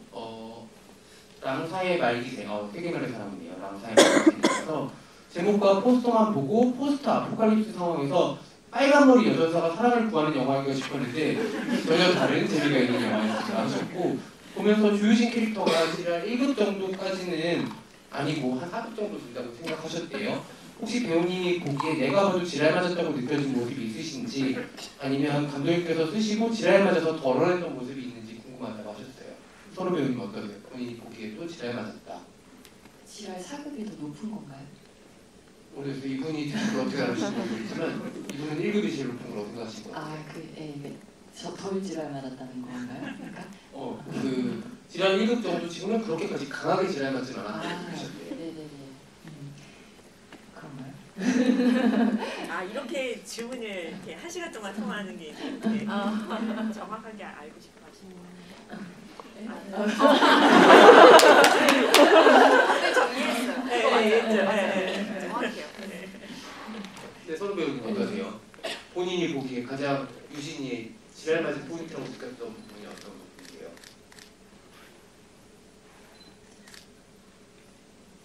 Speaker 1: 랑사의 말기생, 세계말의 사람이네요. 랑사의 말기생에서 제목과 포스터만 보고 포스터 아포칼립스 상황에서 빨간머리 여전사가 사랑을 구하는 영화이기가 싶었는데 전혀 다른 재미가 있는 영화였습니다 하셨고, 보면서 주유진 캐릭터가 지랄 1급 정도까지는 아니고 한 4급 정도 된다고 생각하셨대요. 혹시 배우님이 보기에 내가 봐도 지랄 맞았다고 느껴진 모습이 있으신지, 아니면 감독님께서 쓰시고 지랄 맞아서 덜어냈던 모습이 있는지 궁금하다고 서로 배우님 어떠세요? 본인이 보기에도 지랄 맞았다.
Speaker 3: 지랄 사급이 더 높은 건가요?
Speaker 1: 그래서 이분이 그걸 어떻게 알으시는지 모르겠지만 이분은 1급이 제일 높은 거라고 생각하신 것 같아요.
Speaker 3: 덜 지랄 맞았다는 건가요? 그러니까?
Speaker 1: 그 지랄 1급 정도 치고는 그렇게까지 강하게 지랄 맞지는 않았다고 그러셨대요.
Speaker 3: 네네네. 그런가요?
Speaker 2: 아 이렇게 질문을 이렇게 1시간 동안 통화하는 게 이렇게 정확하게 알고 싶어 하시는.
Speaker 4: 네, 정리했어요.
Speaker 2: 네, 정확해요.
Speaker 1: 네, 서로 배우님 어떠세요? 본인이 보기에 가장 유진이의 지랄 맞은 포인트라고 느꼈던 부분이 어떤 부분이에요?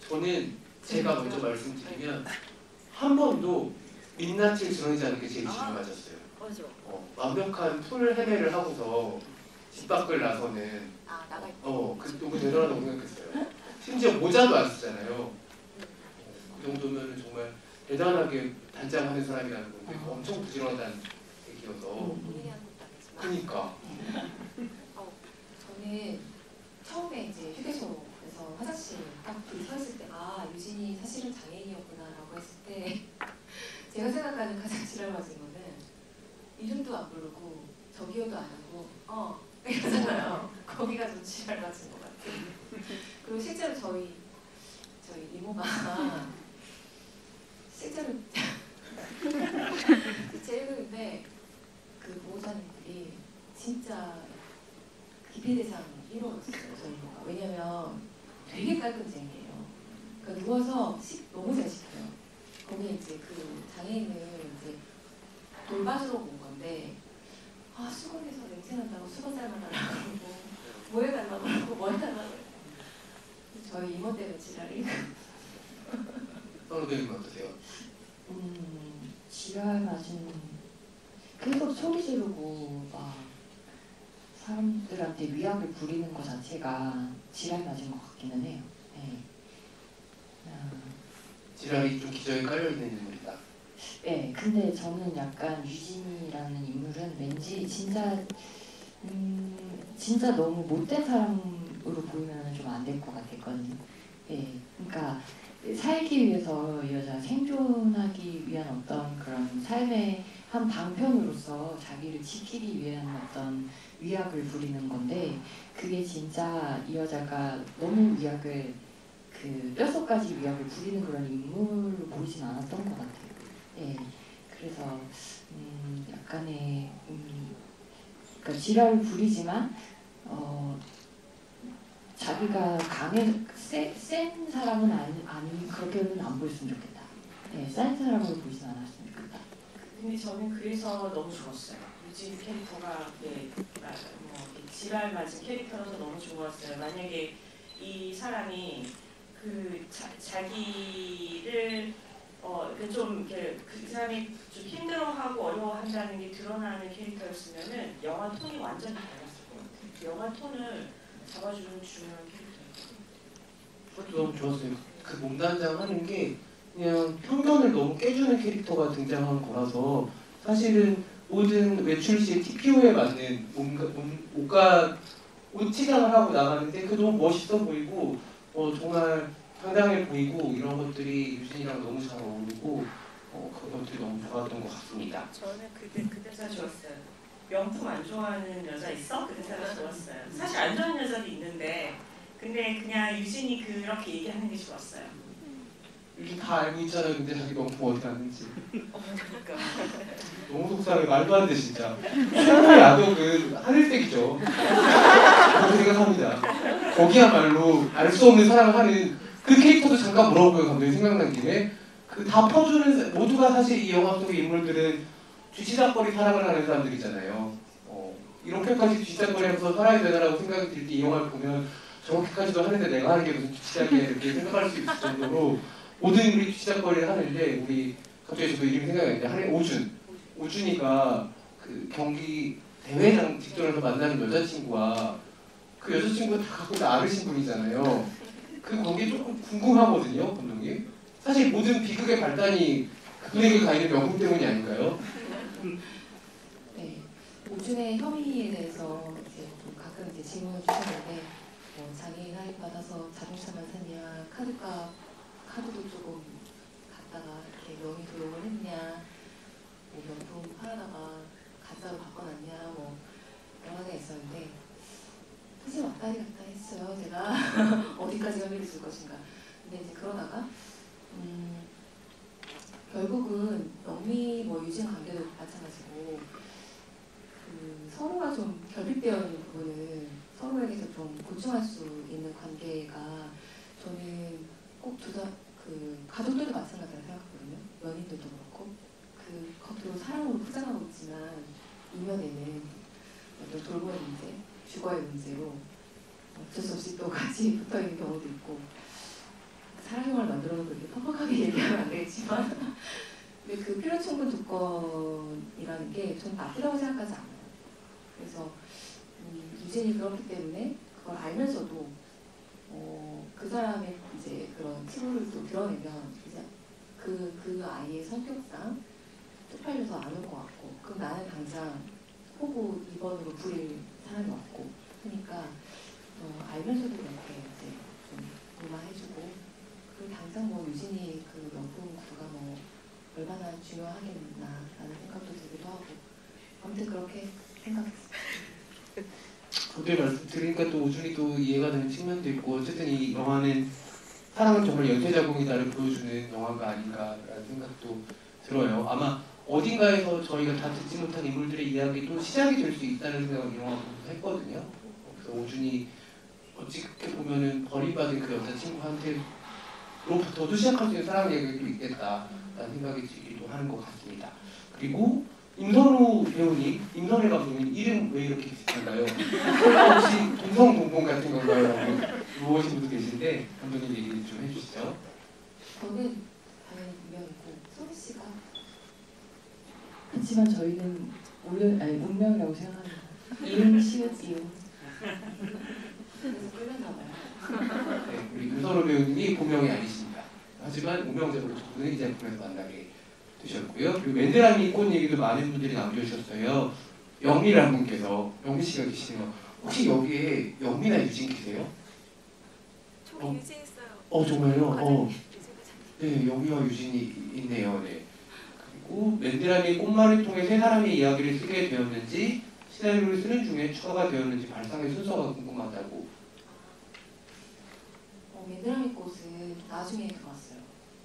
Speaker 1: 저는 제가 먼저 말씀드리면 한 번도 민낯을 드러내지 않은 게 제일 지랄 맞았어요.
Speaker 2: 맞아.
Speaker 1: 완벽한 풀 헤매를 하고서 집 밖을 나서는
Speaker 4: 나가 있다.
Speaker 1: 그 너무 대단하다고 생각했어요. 심지어 모자도 안 쓰잖아요. 그 정도면 정말 대단하게 단장하는 사람이라는 건데 엄청 부지런하다는 얘기여서.
Speaker 4: 본인이 한 것도 아니지만.
Speaker 1: 그러니까.
Speaker 4: 저는 처음에 이제 휴게소에서 화장실 딱 둘이 서 있을 때 유진이 사실은 장애인이었구나라고 했을 때 제가 생각하는 가장 지랄 맞은 거는 이름도 안 부르고 저기요도 안 하고 이러잖아요. 거기가 좀 지랄 맞은 것 같아요. 그리고 실제로 저희 이모가 실제로 제일근인데 그 보호자님들이 진짜 기피대상 1호였어요. 저희 이모가. 왜냐면 되게 깔끔쟁이에요. 그러니까 누워서 너무 잘 씻겨요. 거기 이제 그 장애인을 이제 돌봐주러 온 건데 수건에서 냄새 난다고 수건 삶아달라고 그러고 뭐 해달라고 그러고 뭐 해달라고 그러고 저희 이모 때문에 지랄이.
Speaker 1: 서로 배우님 어떠세요?
Speaker 3: 지랄 맞은 계속 소리 지르고 막 사람들한테 위압을 부리는 것 자체가 지랄 맞은 것 같기는 해요. 네.
Speaker 1: 지랄이 좀 기저에 깔려있는 인물이다.
Speaker 3: 네, 근데 저는 약간 유진이라는 인물은 왠지 진짜 너무 못된 사람으로 보이면 좀 안 될 것 같았거든요. 네, 그러니까 살기 위해서 이 여자 생존하기 위한 어떤 그런 삶의 한 방편으로서 자기를 지키기 위한 어떤 위약을 부리는 건데 그게 진짜 이 여자가 너무 위약을 뼛속까지 위약을 부리는 그런 인물로 보이진 않았던 것 같아요. 예, 그래서 약간의 그러니까 지랄을 부리지만 자기가 센 사람은 아니 그렇게는 안 보였으면 좋겠다. 예, 센 사람으로 보이진 않았으면 좋겠다.
Speaker 2: 근데 저는 그래서 너무 좋았어요. 유진 캐릭터가 지랄 맞은 캐릭터라서 너무 좋았어요. 만약에 이 사람이 자기를 그 사람이 좀 힘들어하고 어려워한다는 게 드러나는 캐릭터였으면은 영화 톤이 완전히 달랐을 것 같아요. 영화 톤을 잡아주는 중요한 캐릭터였어요.
Speaker 1: 그것도 너무 좋았어요. 그 몸단장 하는 게 그냥 편견을 너무 깨주는 캐릭터가 등장한 거라서 사실은 모든 외출 시에 TPO에 맞는 옷 치장을 하고 나가는데 그 너무 멋있어 보이고 정말 당당해 보이고 이런 것들이 유진이랑 너무 잘 어울리고 그것들이 너무 좋았던 것 같습니다.
Speaker 2: 저는 그 대사 좋았어요. 명품 안 좋아하는 여자 있어? 그 대사가 좋았어요. 사실 안 좋아하는 여자도 있는데 근데 그냥 유진이 그렇게 얘기하는 게 좋았어요.
Speaker 1: 유진 다 알고 있잖아요. 근데 자기 명품 어디 갔는지.
Speaker 2: 그러니까.
Speaker 1: 너무 속상해. 말도 안 돼 진짜. 최고의 야독은 하늘색이죠. 그렇게 생각합니다. 거기야말로 알 수 없는 사랑을 하는 그 캐릭터도 잠깐 물어보고요. 감독님 생각난 김에 다 퍼주는 모두가 사실 이 영화 속의 인물들은 쥐치작거리 사랑을 하는 사람들이잖아요. 이렇게까지 쥐치작거리하면서 살아야 되나라고 생각이 들 때 이 영화를 보면 저렇게까지도 하는데 내가 하는 게 무슨 쥐치작이야 이렇게 생각할 수 있을 정도로 모든 인물이 쥐치작거리를 하는데 우리 갑자기 저도 이름이 생각이 나는데 오준이가 그 경기 대회장 직전에서 만나는 여자친구와 그 여자친구가 다 갖고 있는 아르신 분이잖아요. 거기 조금 궁금하거든요, 감독님. 사실 모든 비극의 발단이 그분에게 가 있는 명품 때문이 아닌가요?
Speaker 4: 네, 오준의 혐의에 대해서 이제 가끔 질문을 주셨는데 뭐 장애인 할인 받아서 자동차만 샀냐, 카드도 조금 갖다가 이렇게 명의 도용을 했냐, 뭐 명품 팔아다가 가짜로 바꿔놨냐, 뭐 여러 가지가 있었는데 사실 왔다리 갔다 했어요. 제가 어디까지 혐의를 줄 것인가. 근데 이제 그러다가 결국은 영미 뭐 유진 관계도 마찬가지고 서로가 좀 결핍되어 있는 부분은 서로에게서 좀 보충할 수 있는 관계가 저는 꼭 가족들도 마찬가지라고 생각하거든요. 연인들도 그렇고 겉으로 사랑으로 포장하고 있지만 이면에는 어떤 돌보는 문제, 주거의 문제로 어쩔 수 없이 또 같이 붙어 있는 경우도 있고 사랑형을 만들어 놓고 이렇게 퍽퍽하게 얘기하면 안 되겠지만 근데 그 필요 충분 조건이라는 게 저는 나쁘다고 생각하지 않아요. 그래서 유진이 그렇기 때문에 그걸 알면서도 그 사람의 이제 그런 치부를 또 드러내면 이제 그 아이의 성격상 쪽팔려서 안 올 것 같고 그럼 나는 당장 호구 2번으로 부릴 사람이 없고 그러니까 알면서도 그렇게 이제 좀 무마해주고 그리고 당장 뭐 유진이 그 명품 구두가 뭐 얼마나 중요하겠나라는 생각도 들기도 하고 아무튼 그렇게 생각했습니다.
Speaker 1: 그때 말씀 들으니까 또 우준이 또 이해가 되는 측면도 있고 어쨌든 이 영화는 사랑은 정말 연쇄작용이다를 보여주는 영화가 아닌가라는 생각도 들어요. 아마 어딘가에서 저희가 다 듣지 못한 인물들의 이야기 또 시작이 될 수 있다는 생각을 이 영화 보면서 했거든요. 그래서 우준이 어떻게 보면은 버림받은 그 여자친구한테로부터도 시작할 수 있는 사랑 이야기도 있겠다라는 생각이 들기도 하는 것 같습니다. 그리고 임선우 배우님, 임선혜 감독님 이름 왜 이렇게 비슷한가요? 설마 혹시 동성동본 같은 건가요? 라고 물어보신 분도 계신데 감독님 얘기 좀 해주시죠.
Speaker 4: 저는 당연히 분명이고 소리 씨가
Speaker 3: 그렇지만 저희는 운명이라고 생각합니다. 이응 시읒 이응.
Speaker 4: 그래서 끌렸나 봐요.
Speaker 1: 네, 우리 임선우 배우님이 본명이 아니십니다. 하지만 운명적으로 두 분은 이 작품에서 만나게 되셨고요. 그리고 웬드라미 꽃 얘기도 많은 분들이 남겨주셨어요. 영미라는 분께서 영미 씨가 계시네요. 혹시 여기에 영미나 유진 계세요?
Speaker 5: 저기 유진 있어요.
Speaker 1: 정말요? 네, 영미와 유진이 있네요. 네. 그리고 웬드라미 꽃말을 통해 세 사람의 이야기를 쓰게 되었는지 시나리오를 쓰는 중에 추가가 되었는지 발상의 순서가 궁금하다고.
Speaker 4: 웬드라미 꽃은 나중에 들어왔어요.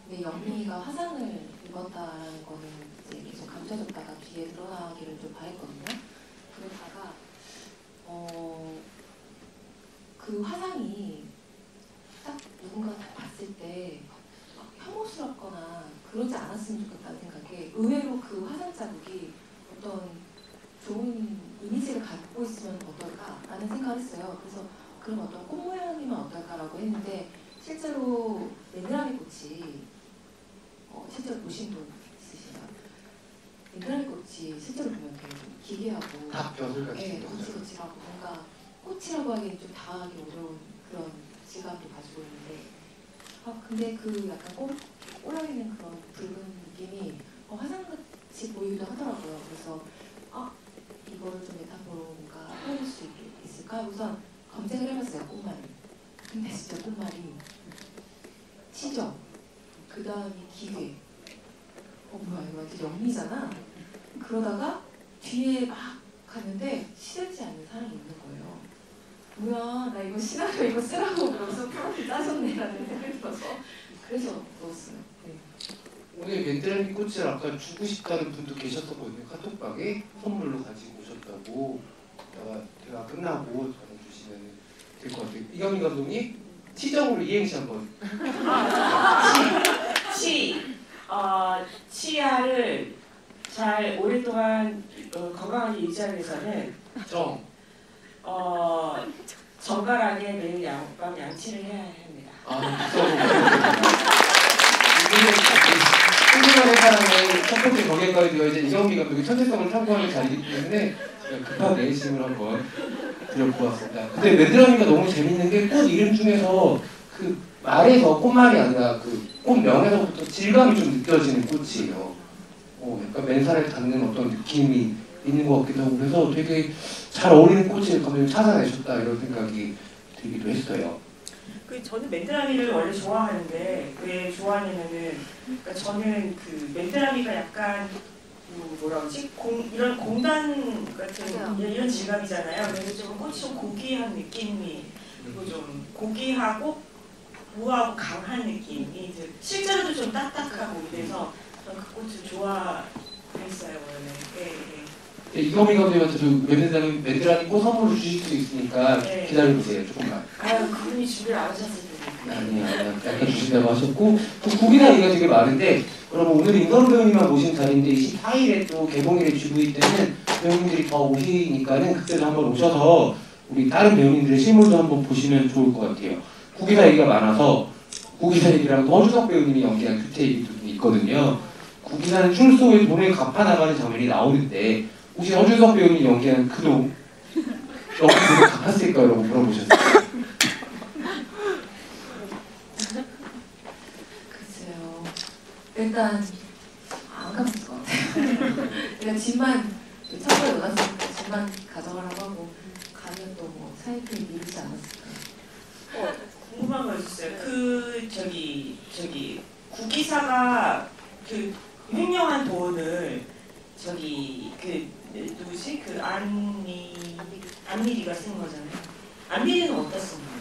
Speaker 4: 근데 영미가 화상을 입었다라는 거는 이제 계속 감춰졌다가 뒤에 드러나기를 좀 바랬거든요. 그러다가 그 화상이 딱 누군가 봤을 때 혐오스럽거나 그러지 않았으면 좋겠다는 생각에 의외로 그 화상 자국이 어떤 좋은 이미지를 갖고 있으면 어떨까라는 생각을 했어요. 그래서 그럼 어떤 꽃 모양이면 어떨까라고 했는데 실제로 웬드라미 꽃이 실제로 보신 분 있으신가요? 웬드라미 꽃이 실제로 보면 되게 좀 기괴하고
Speaker 1: 닭벼슬같이
Speaker 4: 네,
Speaker 1: 생겼어요.
Speaker 4: 거칠거칠하고 뭔가 꽃이라고 하기엔 좀 다하기 어려운 그런 질감도 가지고 있는데 근데 그 약간 올라있는 그런 붉은 느낌이 화상같이 보이기도 하더라고요. 그래서 이거를 좀 메타포로 뭔가 표현할 수 있을까? 우선 검색을 해봤어요. 꽃말이. 근데 진짜 꽃말이 치적, 그 다음이 기괴. 뭐야 이거 완전 영미잖아. 그러다가 뒤에 막 가는데 시들지 않는 사람이 있는 거예요. 뭐야 나 이거 시나리오 이거 쓰라고 그러면서 프로필 짜셨네라는 생각이 들어서 그래서 넣었어요. 네.
Speaker 1: 오늘 웬드라미 꽃을 아까 주고 싶다는 분도 계셨었거든요. 카톡방에 선물로 가지고 오셨다고. 대화 끝나고 전해주시면 될 것 같아요. 이경민 감독님 치정으로 이행시 한번.
Speaker 2: 치아를 잘 오랫동안 건강하게 유지하기 위해서는 정갈하게 매일 밤 양치를 해야 합니다.
Speaker 1: 소중한 사람의 첫 번째 경연까지 되어 이제 이경민 감독의 천재성을 탐구하는 자리이기 때문에 제가 급한 내심을 한번 드려보았습니다. 근데 웬드라미가 너무 재밌는 게 꽃 이름 중에서 그 말에서 꽃말이 아니라 그 꽃명에서부터 질감이 좀 느껴지는 꽃이에요. 약간 맨살에 닿는 어떤 느낌이 있는 것 같기도 하고 그래서 되게 잘 어울리는 꽃을 감독님 찾아내셨다 이런 생각이 들기도 했어요.
Speaker 2: 저는 맨드라미를 원래 좋아하는데 왜 좋아하냐면은 그러니까 저는 그 맨드라미가 약간 뭐라 그러지? 이런 공단 같은
Speaker 5: 맞아요.
Speaker 2: 이런 질감이잖아요. 그래서 좀 꽃이 좀 고귀한 느낌이 그리고 좀 고귀하고 우아하고 강한 느낌이 실제로도 좀 딱딱하고 그래서 저는 그 꽃을 좋아했어요 원래. 네, 네.
Speaker 1: 이거미 감독님한테 맨드라미 꽃 선물을 주실 수 있으니까
Speaker 2: 네.
Speaker 1: 기다려보세요. 조금만.
Speaker 2: 아유 그분이 준비를 안 하셨을 텐데.
Speaker 1: 아니요. 약간 주신다고 하셨고 또 국이나 얘기가 되게 많은데 그러면 오늘 임선우 배우님만 모신 자리인데 24일에 또 개봉일에 GV 때는 배우님들이 더 오시니까는 그때도 한번 오셔서 우리 다른 배우님들의 실물도 한번 보시면 좋을 것 같아요. 국기사 얘기가 많아서 국기사 얘기랑 허주석 배우님이 연기한 규태 얘기도 있거든요. 국기사는 출소에 돈을 갚아 나가는 장면이 나오는데 혹시 허주석 배우님이 연기한 그놈 여기 돈을 갚았을까요? 라고 물어보셨어요.
Speaker 4: 글쎄요. 일단 안 갚을 것 같아요. 그냥 집만 처벌에 넣었으니까 집만 가져가라고 하고 가면 또 뭐 사이클이 밀리지 않았을까.
Speaker 2: 궁금한 거 있었어요. 국기사가 그 횡령한 돈을 누구지? 안미리가 쓴 거잖아요. 안미리는 어디다 쓴 거예요?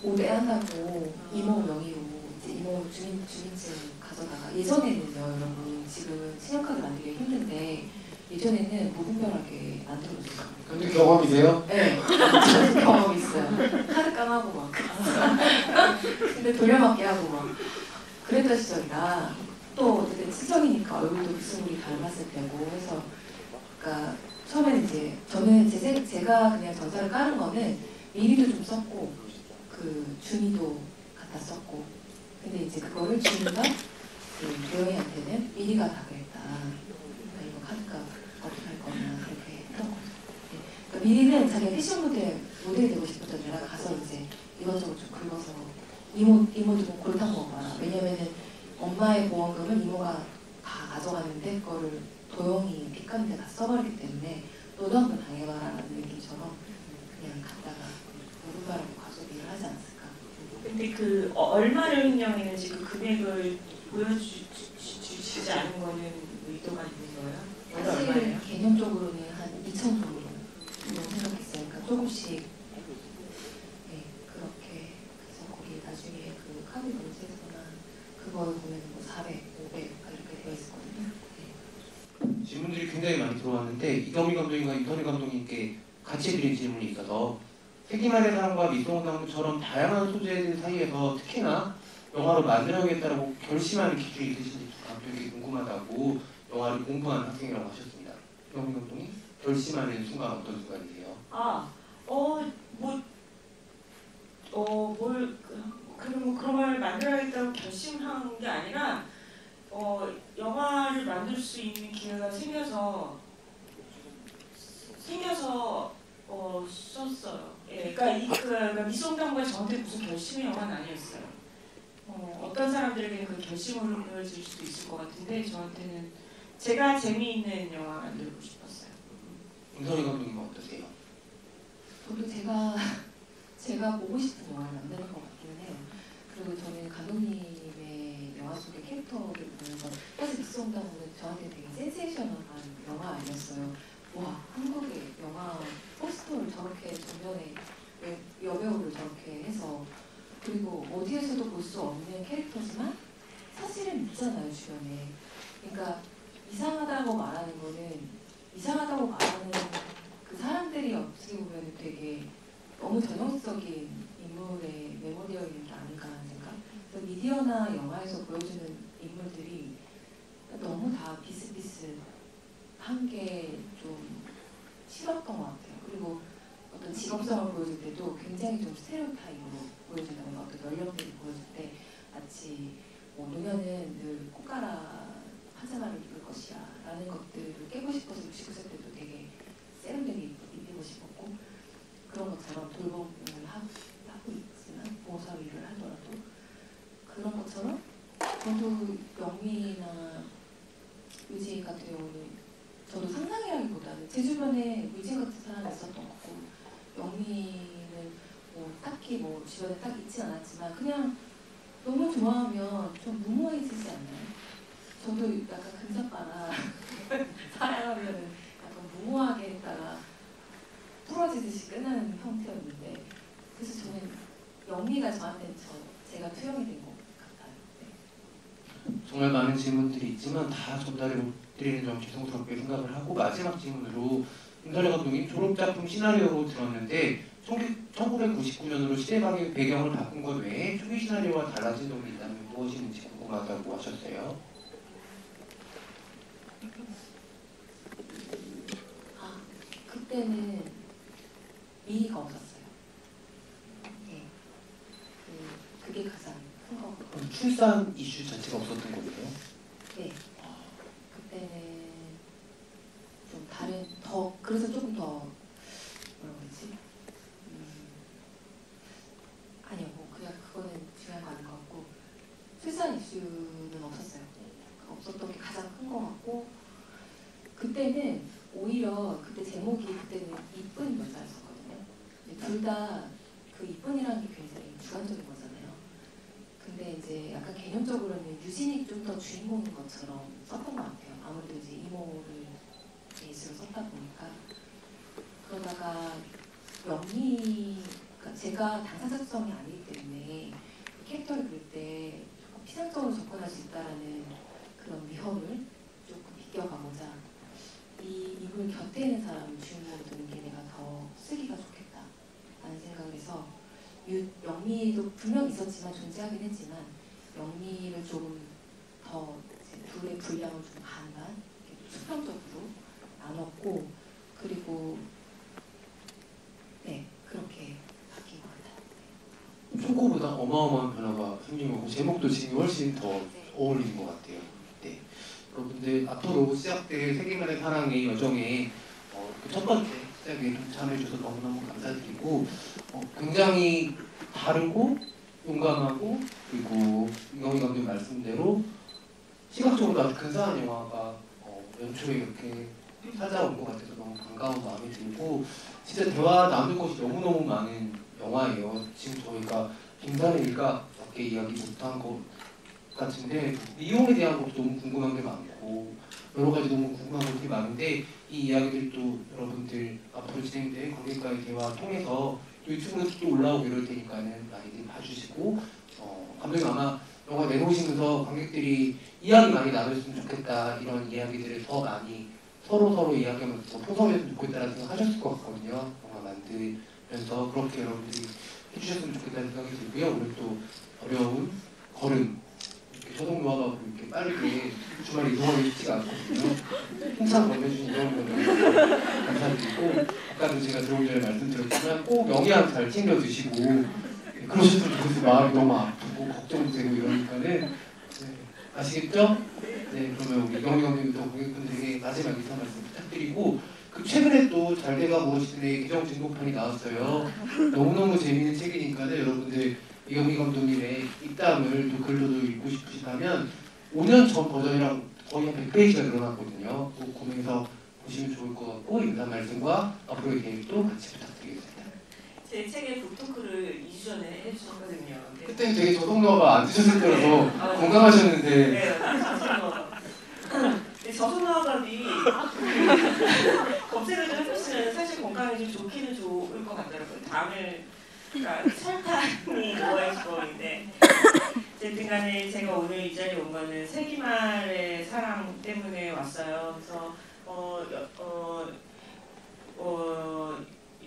Speaker 4: 오래 한다고 이모 명의로 이제 이모 주민증 가져다가 예전에는요 여러분 지금 신용카드 만들기 힘든데 예전에는 무분별하게 만들어줬어요.
Speaker 1: 근데 경험이세요?
Speaker 4: 네, 저는 경험 있어요. 카드 깡하고 막 근데 돌려막기 하고 막 그랬던 시절이라 또 어쨌든 친척이니까 얼굴도 비스무리 닮았을 테고 해서 그러니까 처음에는 이제 저는 제가 그냥 전사를 까는 거는 미리도 좀 썼고 그 준이도 갖다 썼고 근데 이제 그거를 준이가 그 도영이한테는 미리가 다 그랬다. 그러니까 이거 카드값 어떻게 할 거냐 그렇게 했던 거죠. 네. 그러니까 미리는 자기가 패션 모델이 되고 싶었던 애라 가서 이제 이것저것 좀 긁어서 이모도 좀 골탕 먹어라. 왜냐면은 엄마의 보험금을 이모가 다 가져갔는데 그거를 도영이 빚가는데 다 써버리기 때문에 너도 한번 당해봐라라는 느낌처럼 그냥 갔다가 누군가라고 가소비를 하지 않았을까.
Speaker 2: 근데 그 얼마를 횡령했는지 그 금액을 보여주지 않은 거는 의도가 있는 거예요?
Speaker 4: 사실
Speaker 2: 얼마예요?
Speaker 4: 개념적으로는 한 2천 정도 생각했어요. 그러니까 조금씩 네, 그렇게 그래서 거기 나중에 그 카드 결제서나 그거 보면 뭐 400, 500 이렇게 되어 있었거든요. 네.
Speaker 1: 질문들이 굉장히 많이 들어왔는데 이경미 감독님과 이선희 감독님께 같이 드린 질문이 있어서 세기말의 사랑과 미소원 나무처럼 다양한 소재들 사이에서 특히나 영화로 만들어야겠다고 결심하는 기준이 있으신지 감독님께 궁금하다고 영화를 공부한 학생이라고 하셨습니다. 이경미 감독님 결심하는 순간 어떤 순간이세요?
Speaker 2: 그런 걸 만들어야겠다고 결심한 게 아니라 영화를 만들 수 있는 기회가 생겨서 썼어요. 예, 그러니까 미송당과 저한테 무슨 결심의 영화는 아니었어요. 어떤 사람들에게는 그 결심으로 보여질 수도 있을 것 같은데 저한테는 제가 재미있는 영화 만들고 싶었어요.
Speaker 1: 이선희 감독님은 어떠세요?
Speaker 4: 저도 제가 보고 싶은 영화를 만드는 것 같기는 해요. 그리고 저는 감독님의 영화 속의 캐릭터를 보면서 사실 미송당은 저한테 되게 센세이셔널한 영화 아니었어요. 와, 한국의 영화 포스터를 저렇게 전면에 여배우를 저렇게 해서 그리고 어디에서도 볼 수 없는 캐릭터지만 사실은 있잖아요 주변에. 그러니까 이상하다고 말하는 그 사람들이 어떻게 보면 되게 너무 전형적인 인물에 메모되어 있는 게 아닌가 하는 생각. 그래서 미디어나 영화에서 보여주는 인물들이 너무 다 비슷비슷한 게 좀 싫었던 것 같아요. 그리고 어떤 직업성을 보여줄 때도 굉장히 좀 스테레오타입으로 보여준다거나 어떤 연령들을 보여줄 때 마치 노년은 늘 꽃가라 파자마를 입을 것이야 라는 것들을 깨고 싶어서 69세 때도 되게 세련되게 입히고 싶었고 그런 것처럼 돌봄을 하고 있지만 보호사 일을 하더라도 그런 것처럼 저도 영미나 유진 같은 경우는 저도 상상이라기보다는 제 주변에 유진 같은 사람이 있었던 거고 영미는 뭐 딱히 뭐 주변에 딱 있지 않았지만 그냥 너무 좋아하면 좀 무모해지지 않나요? 저도 약간 금사빠나 사랑하면은 약간 무모하게 했다가 풀어지듯이 끝나는 형태였는데 그래서 저는 영미가 저한테 제가 투영이 된 것 같아요. 네.
Speaker 1: 정말 많은 질문들이 있지만 다 전달해 못 드리는 점 죄송스럽게 생각을 하고 마지막 질문으로 임선재 감독님 졸업작품 시나리오로 들었는데 1999년으로 시대 배경을 바꾼 것 외에 초기 시나리오와 달라진 점이 있다면 무엇인지 궁금하다고 하셨어요.
Speaker 4: 그때는 미의가 없었어요. 네. 그게 가장 큰 거.
Speaker 1: 출산 이슈 자체가 없었던 거예요?
Speaker 4: 네. 그때는 좀 다른 그래서 조금 더 뭐라 그러지? 아니요, 뭐 그냥 그거는 중요한 거 아닌 것 같고 출산 이슈는 없었어요. 없었던 게 가장 큰 거 같고 그때는 오히려 그때 제목이 그때는 이쁜 여자였었거든요. 둘 다 그 이쁜이라는 게 굉장히 주관적인 거잖아요. 근데 이제 약간 개념적으로는 유진이 좀 더 주인공인 것처럼 썼던 것 같아요. 아무래도 이제 이모를 베이스로 썼다 보니까 그러다가 영미가 제가 당사자성이 아니기 때문에 캐릭터를 그릴 때 조금 피상적으로 접근할 수 있다라는 그런 위험을 조금 비껴가고자 이 인물 곁에 있는 사람을 주인공으로 두는 게 내가 더 쓰기가 좋겠다라는 생각을 해서 영미도 분명 있었지만 존재하긴 했지만 영미를 좀 더 둘의 분량을 좀 반반 수평적으로 나눴고 그리고 네 그렇게 바뀐 것 같아요.
Speaker 1: 초코보다 어마어마한 변화가 생긴 거고 제목도 지금 훨씬 더 어울리는 것 같아요. 네. 여러분들 앞으로 시작될 세계만의 사랑의 여정에 첫 번째 시작에 참여해주셔서 너무너무 감사드리고 굉장히 다르고 용감하고 그리고 이경희 감독님 말씀대로 시각적으로 아주 근사한 영화가 연초에 이렇게 찾아온 것 같아서 너무 반가운 마음이 들고 진짜 대화 나눌 것이 너무너무 많은 영화예요. 지금 저희가 빙산의 일가밖에 이야기 못한 것 같은데 미용에 대한 것도 너무 궁금한 게 많고 여러 가지 너무 궁금한 것들이 많은데 이 이야기들도 여러분들 앞으로 진행될 관객과의 대화 통해서 유튜브로 또 올라오고 이럴 테니까는 많이들 봐주시고 감독님 아마 영화 내놓으시면서 관객들이 이야기 많이 나눴으면 좋겠다 이런 이야기들을 더 많이 서로 이야기하면서 더 풍성했으면 좋겠다라는 생각 하셨을 것 같거든요. 영화 만들면서 그렇게 여러분들이 해주셨으면 좋겠다는 생각이 들고요. 오늘 또 어려운 걸음 이렇게 저속노화가 이렇게 빠르게 주말에 이동하기 쉽지가 않거든요. 한참 건네주신 이런 감사드리고 아까도 제가 들어오기 전에 말씀드렸지만 꼭 영양 잘 챙겨 드시고 그러셨으면 좋겠어요. 마음이 너무 아프고 걱정도 되고 이러니까는 아시겠죠? 네, 그러면 우리 이경희 감독님도 고객분들에게 마지막 인사 말씀 부탁드리고 최근에 또 잘 돼가 무엇이든의 개정 진곡편이 나왔어요. 너무너무 재미있는 책이니까는 여러분들 이경희 감독님의 입담을 또 글로도 읽고 싶으시다면 5년 전 버전이랑 거의 한 100페이지가 늘어났거든요. 꼭 보면서 보시면 좋을 것 같고 인사 말씀과 앞으로의 계획도 같이 부탁드리겠습니다.
Speaker 2: 제 책의 북토크를 2주 전에 해주셨거든요.
Speaker 1: 그때 되게 저속노화가 안 드셨을 때라서 건강하셨는데
Speaker 2: 네, 저속노화갑이 검색을 좀 해보시면 사실 건강에 좀 좋기는 좋을 것 같더라고요. 그러니까 설탕이 좋아할 수법인데 어쨌든 간에 제가 오늘 이 자리에 온 거는 세기말의 사랑 때문에 왔어요. 그래서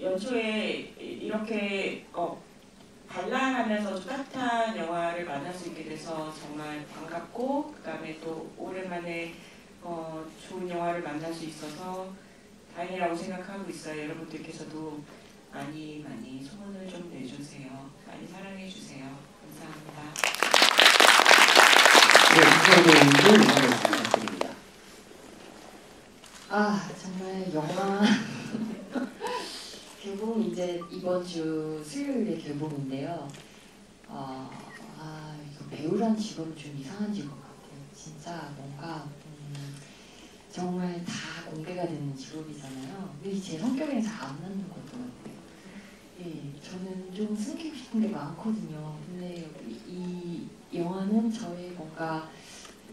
Speaker 2: 연초에 이렇게 발랄하면서 좀 따뜻한 영화를 만날 수 있게 돼서 정말 반갑고 그다음에 또 오랜만에 좋은 영화를 만날 수 있어서 다행이라고 생각하고 있어요. 여러분들께서도 많이 소문을 좀 내주세요. 많이 사랑해 주세요. 감사합니다.
Speaker 1: 네, 부장님도 인사를 부탁드립니다.
Speaker 3: 정말 영화 개봉 이제 이번 주 수요일에 개봉인데요. 이거 배우란 직업은 좀 이상한 직업 같아요. 진짜 뭔가 정말 다 공개가 되는 직업이잖아요. 근데 제 성격에는 잘 안 맞는 것도 같아요. 예, 저는 좀 숨기고 싶은 게 많거든요. 근데 이 영화는 저의 뭔가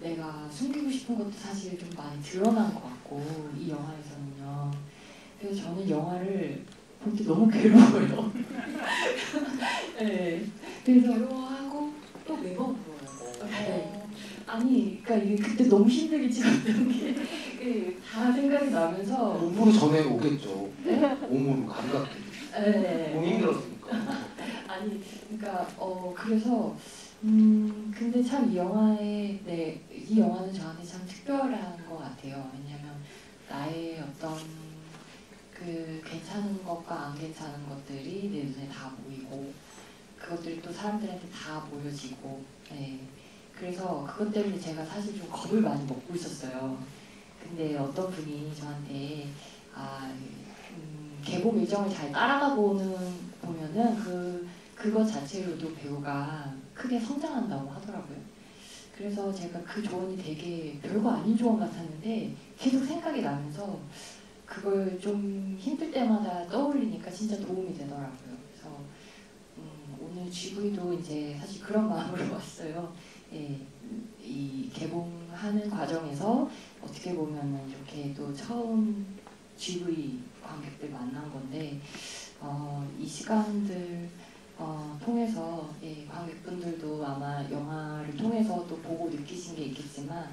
Speaker 3: 내가 숨기고 싶은 것도 사실 좀 많이 드러난 것 같고 이 영화에서는요. 그래서 저는 영화를 볼 때 너무 괴로워요. 네, 그래서
Speaker 4: 괴로워하고 또 매번 울어요.
Speaker 3: 네. 아니, 그러니까 이게 그때 너무 힘들게 찍었던 게 다 생각이 나면서
Speaker 1: 몸으로 전에 오겠죠. 몸으로 감각들이.
Speaker 3: 네.
Speaker 1: 몸이 힘들었으니까.
Speaker 3: 아니, 그러니까 그래서 근데 참 이 영화에 이 영화는 저한테 참 특별한 것 같아요. 왜냐하면 나의 어떤 그 괜찮은 것과 안 괜찮은 것들이 내 눈에 다 보이고 그것들이 또 사람들한테 다 보여지고 네. 그래서 그것 때문에 제가 사실 좀 겁을 많이 먹고 있었어요. 근데 어떤 분이 저한테 개봉 일정을 잘 따라가 보면은 그것 자체로도 배우가 크게 성장한다고 하더라고요. 그래서 제가 그 조언이 되게 별거 아닌 조언 같았는데 계속 생각이 나면서 그걸 좀 힘들 때마다 떠올리니까 진짜 도움이 되더라고요. 그래서 오늘 GV도 이제 사실 그런 마음으로 왔어요. 예, 이 개봉하는 과정에서 어떻게 보면은 이렇게 또 처음 GV 관객들 만난 건데 이 시간들 통해서 관객분들도 아마 영화를 통해서 또 보고 느끼신 게 있겠지만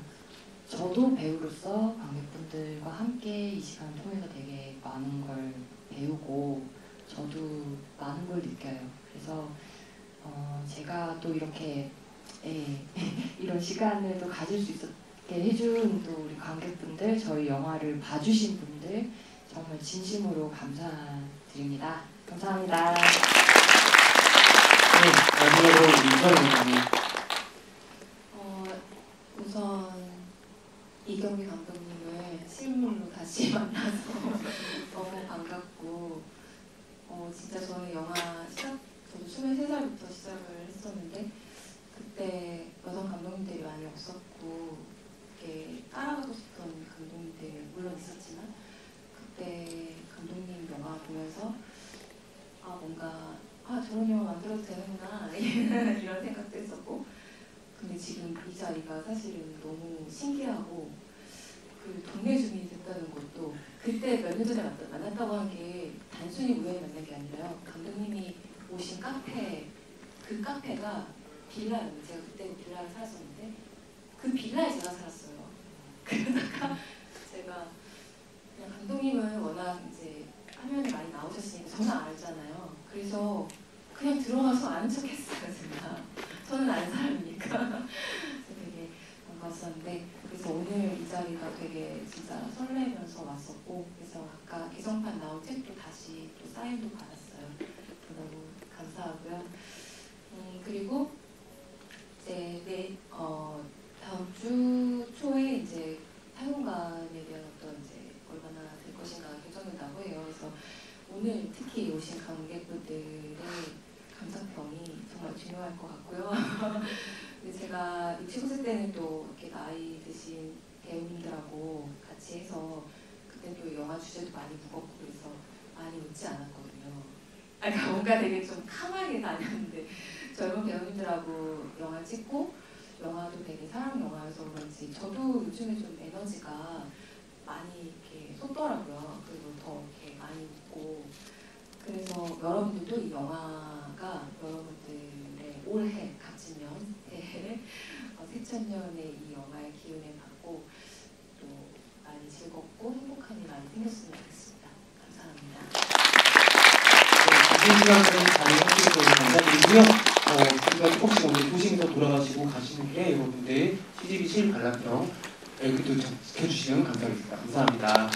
Speaker 3: 저도 배우로서 관객분들과 함께 이 시간을 통해서 되게 많은 걸 배우고 저도 많은 걸 느껴요. 그래서 제가 또 이렇게 이런 시간을 또 가질 수 있었게 해준 또 우리 관객분들, 저희 영화를 봐주신 분들 정말 진심으로 감사드립니다. 감사합니다.
Speaker 1: 네, 마지막으로 인사를
Speaker 4: 우선 이경미 감독님을 실물로 다시 만나서 너무 반갑고 진짜 저는 영화 저도 23살부터 시작을 했었는데 그때 여성 감독님들이 많이 없었고 이렇게 따라가고 싶던 감독님들 물론 있었지만 그때 감독님 영화 보면서 뭔가 저런 영화 만들어도 되는구나 이런 생각도 했었고 근데 지금 이 자리가 사실은 너무 신기하고 그 동네 주민이 됐다는 것도 그때 몇 년 전에 만났다고 한 게 단순히 우연히 만난 게 아니라요. 감독님이 오신 카페 그 카페가 빌라였는데 제가 그때 빌라를 살았었는데 그 빌라에 제가 살았어요. 그러다가 제가 그냥 감독님은 워낙 이제 화면에 많이 나오셨으니까 저는 알잖아요. 그래서 그냥 들어가서 아는 척했어요. 제가 저는 아는 사람이니까 되게 반가웠었는데 그래서 오늘 이 자리가 되게 진짜 설레면서 왔었고 그래서 아까 개성판 나온 책도 다시 또 사인도 받았어요. 너무 감사하고요. 그리고 이제 다음 주 초에 이제太空館에 대한 어떤 이제 얼마나 될 것인가 결정된다고 해요. 그래서 오늘 특히 오신 관객분들의 감상평이 정말 중요할 것 같고요. 근데 제가 65세 때는 또 이렇게 나이 드신 배우님들하고 같이 해서 그때 또 영화 주제도 많이 무겁고 그래서 많이 웃지 않았거든요. 그러니까 뭔가 되게 좀 캄하게 다녔는데 젊은 배우님들하고 영화 찍고 영화도 되게 사랑 영화여서 그런지 저도 요즘에 좀 에너지가 많이 이렇게 솟더라고요. 그리고 더 이렇게 많이 웃고 그래서 여러분들도 이 영화가 여러분들의 올해 값진 연해에 새천년의 이 영화의 기운을 받고 또 많이 즐겁고 행복한 일 많이 생겼으면 좋겠습니다. 감사합니다.
Speaker 1: 네, 시간은 잘 해주셔서 감사드리고요. 우리가 조금씩 오늘 조심해서 돌아가시고 가시는 게 여러분들 CGV 7 관람평 여기도 해주시면 감사하겠습니다. 감사합니다.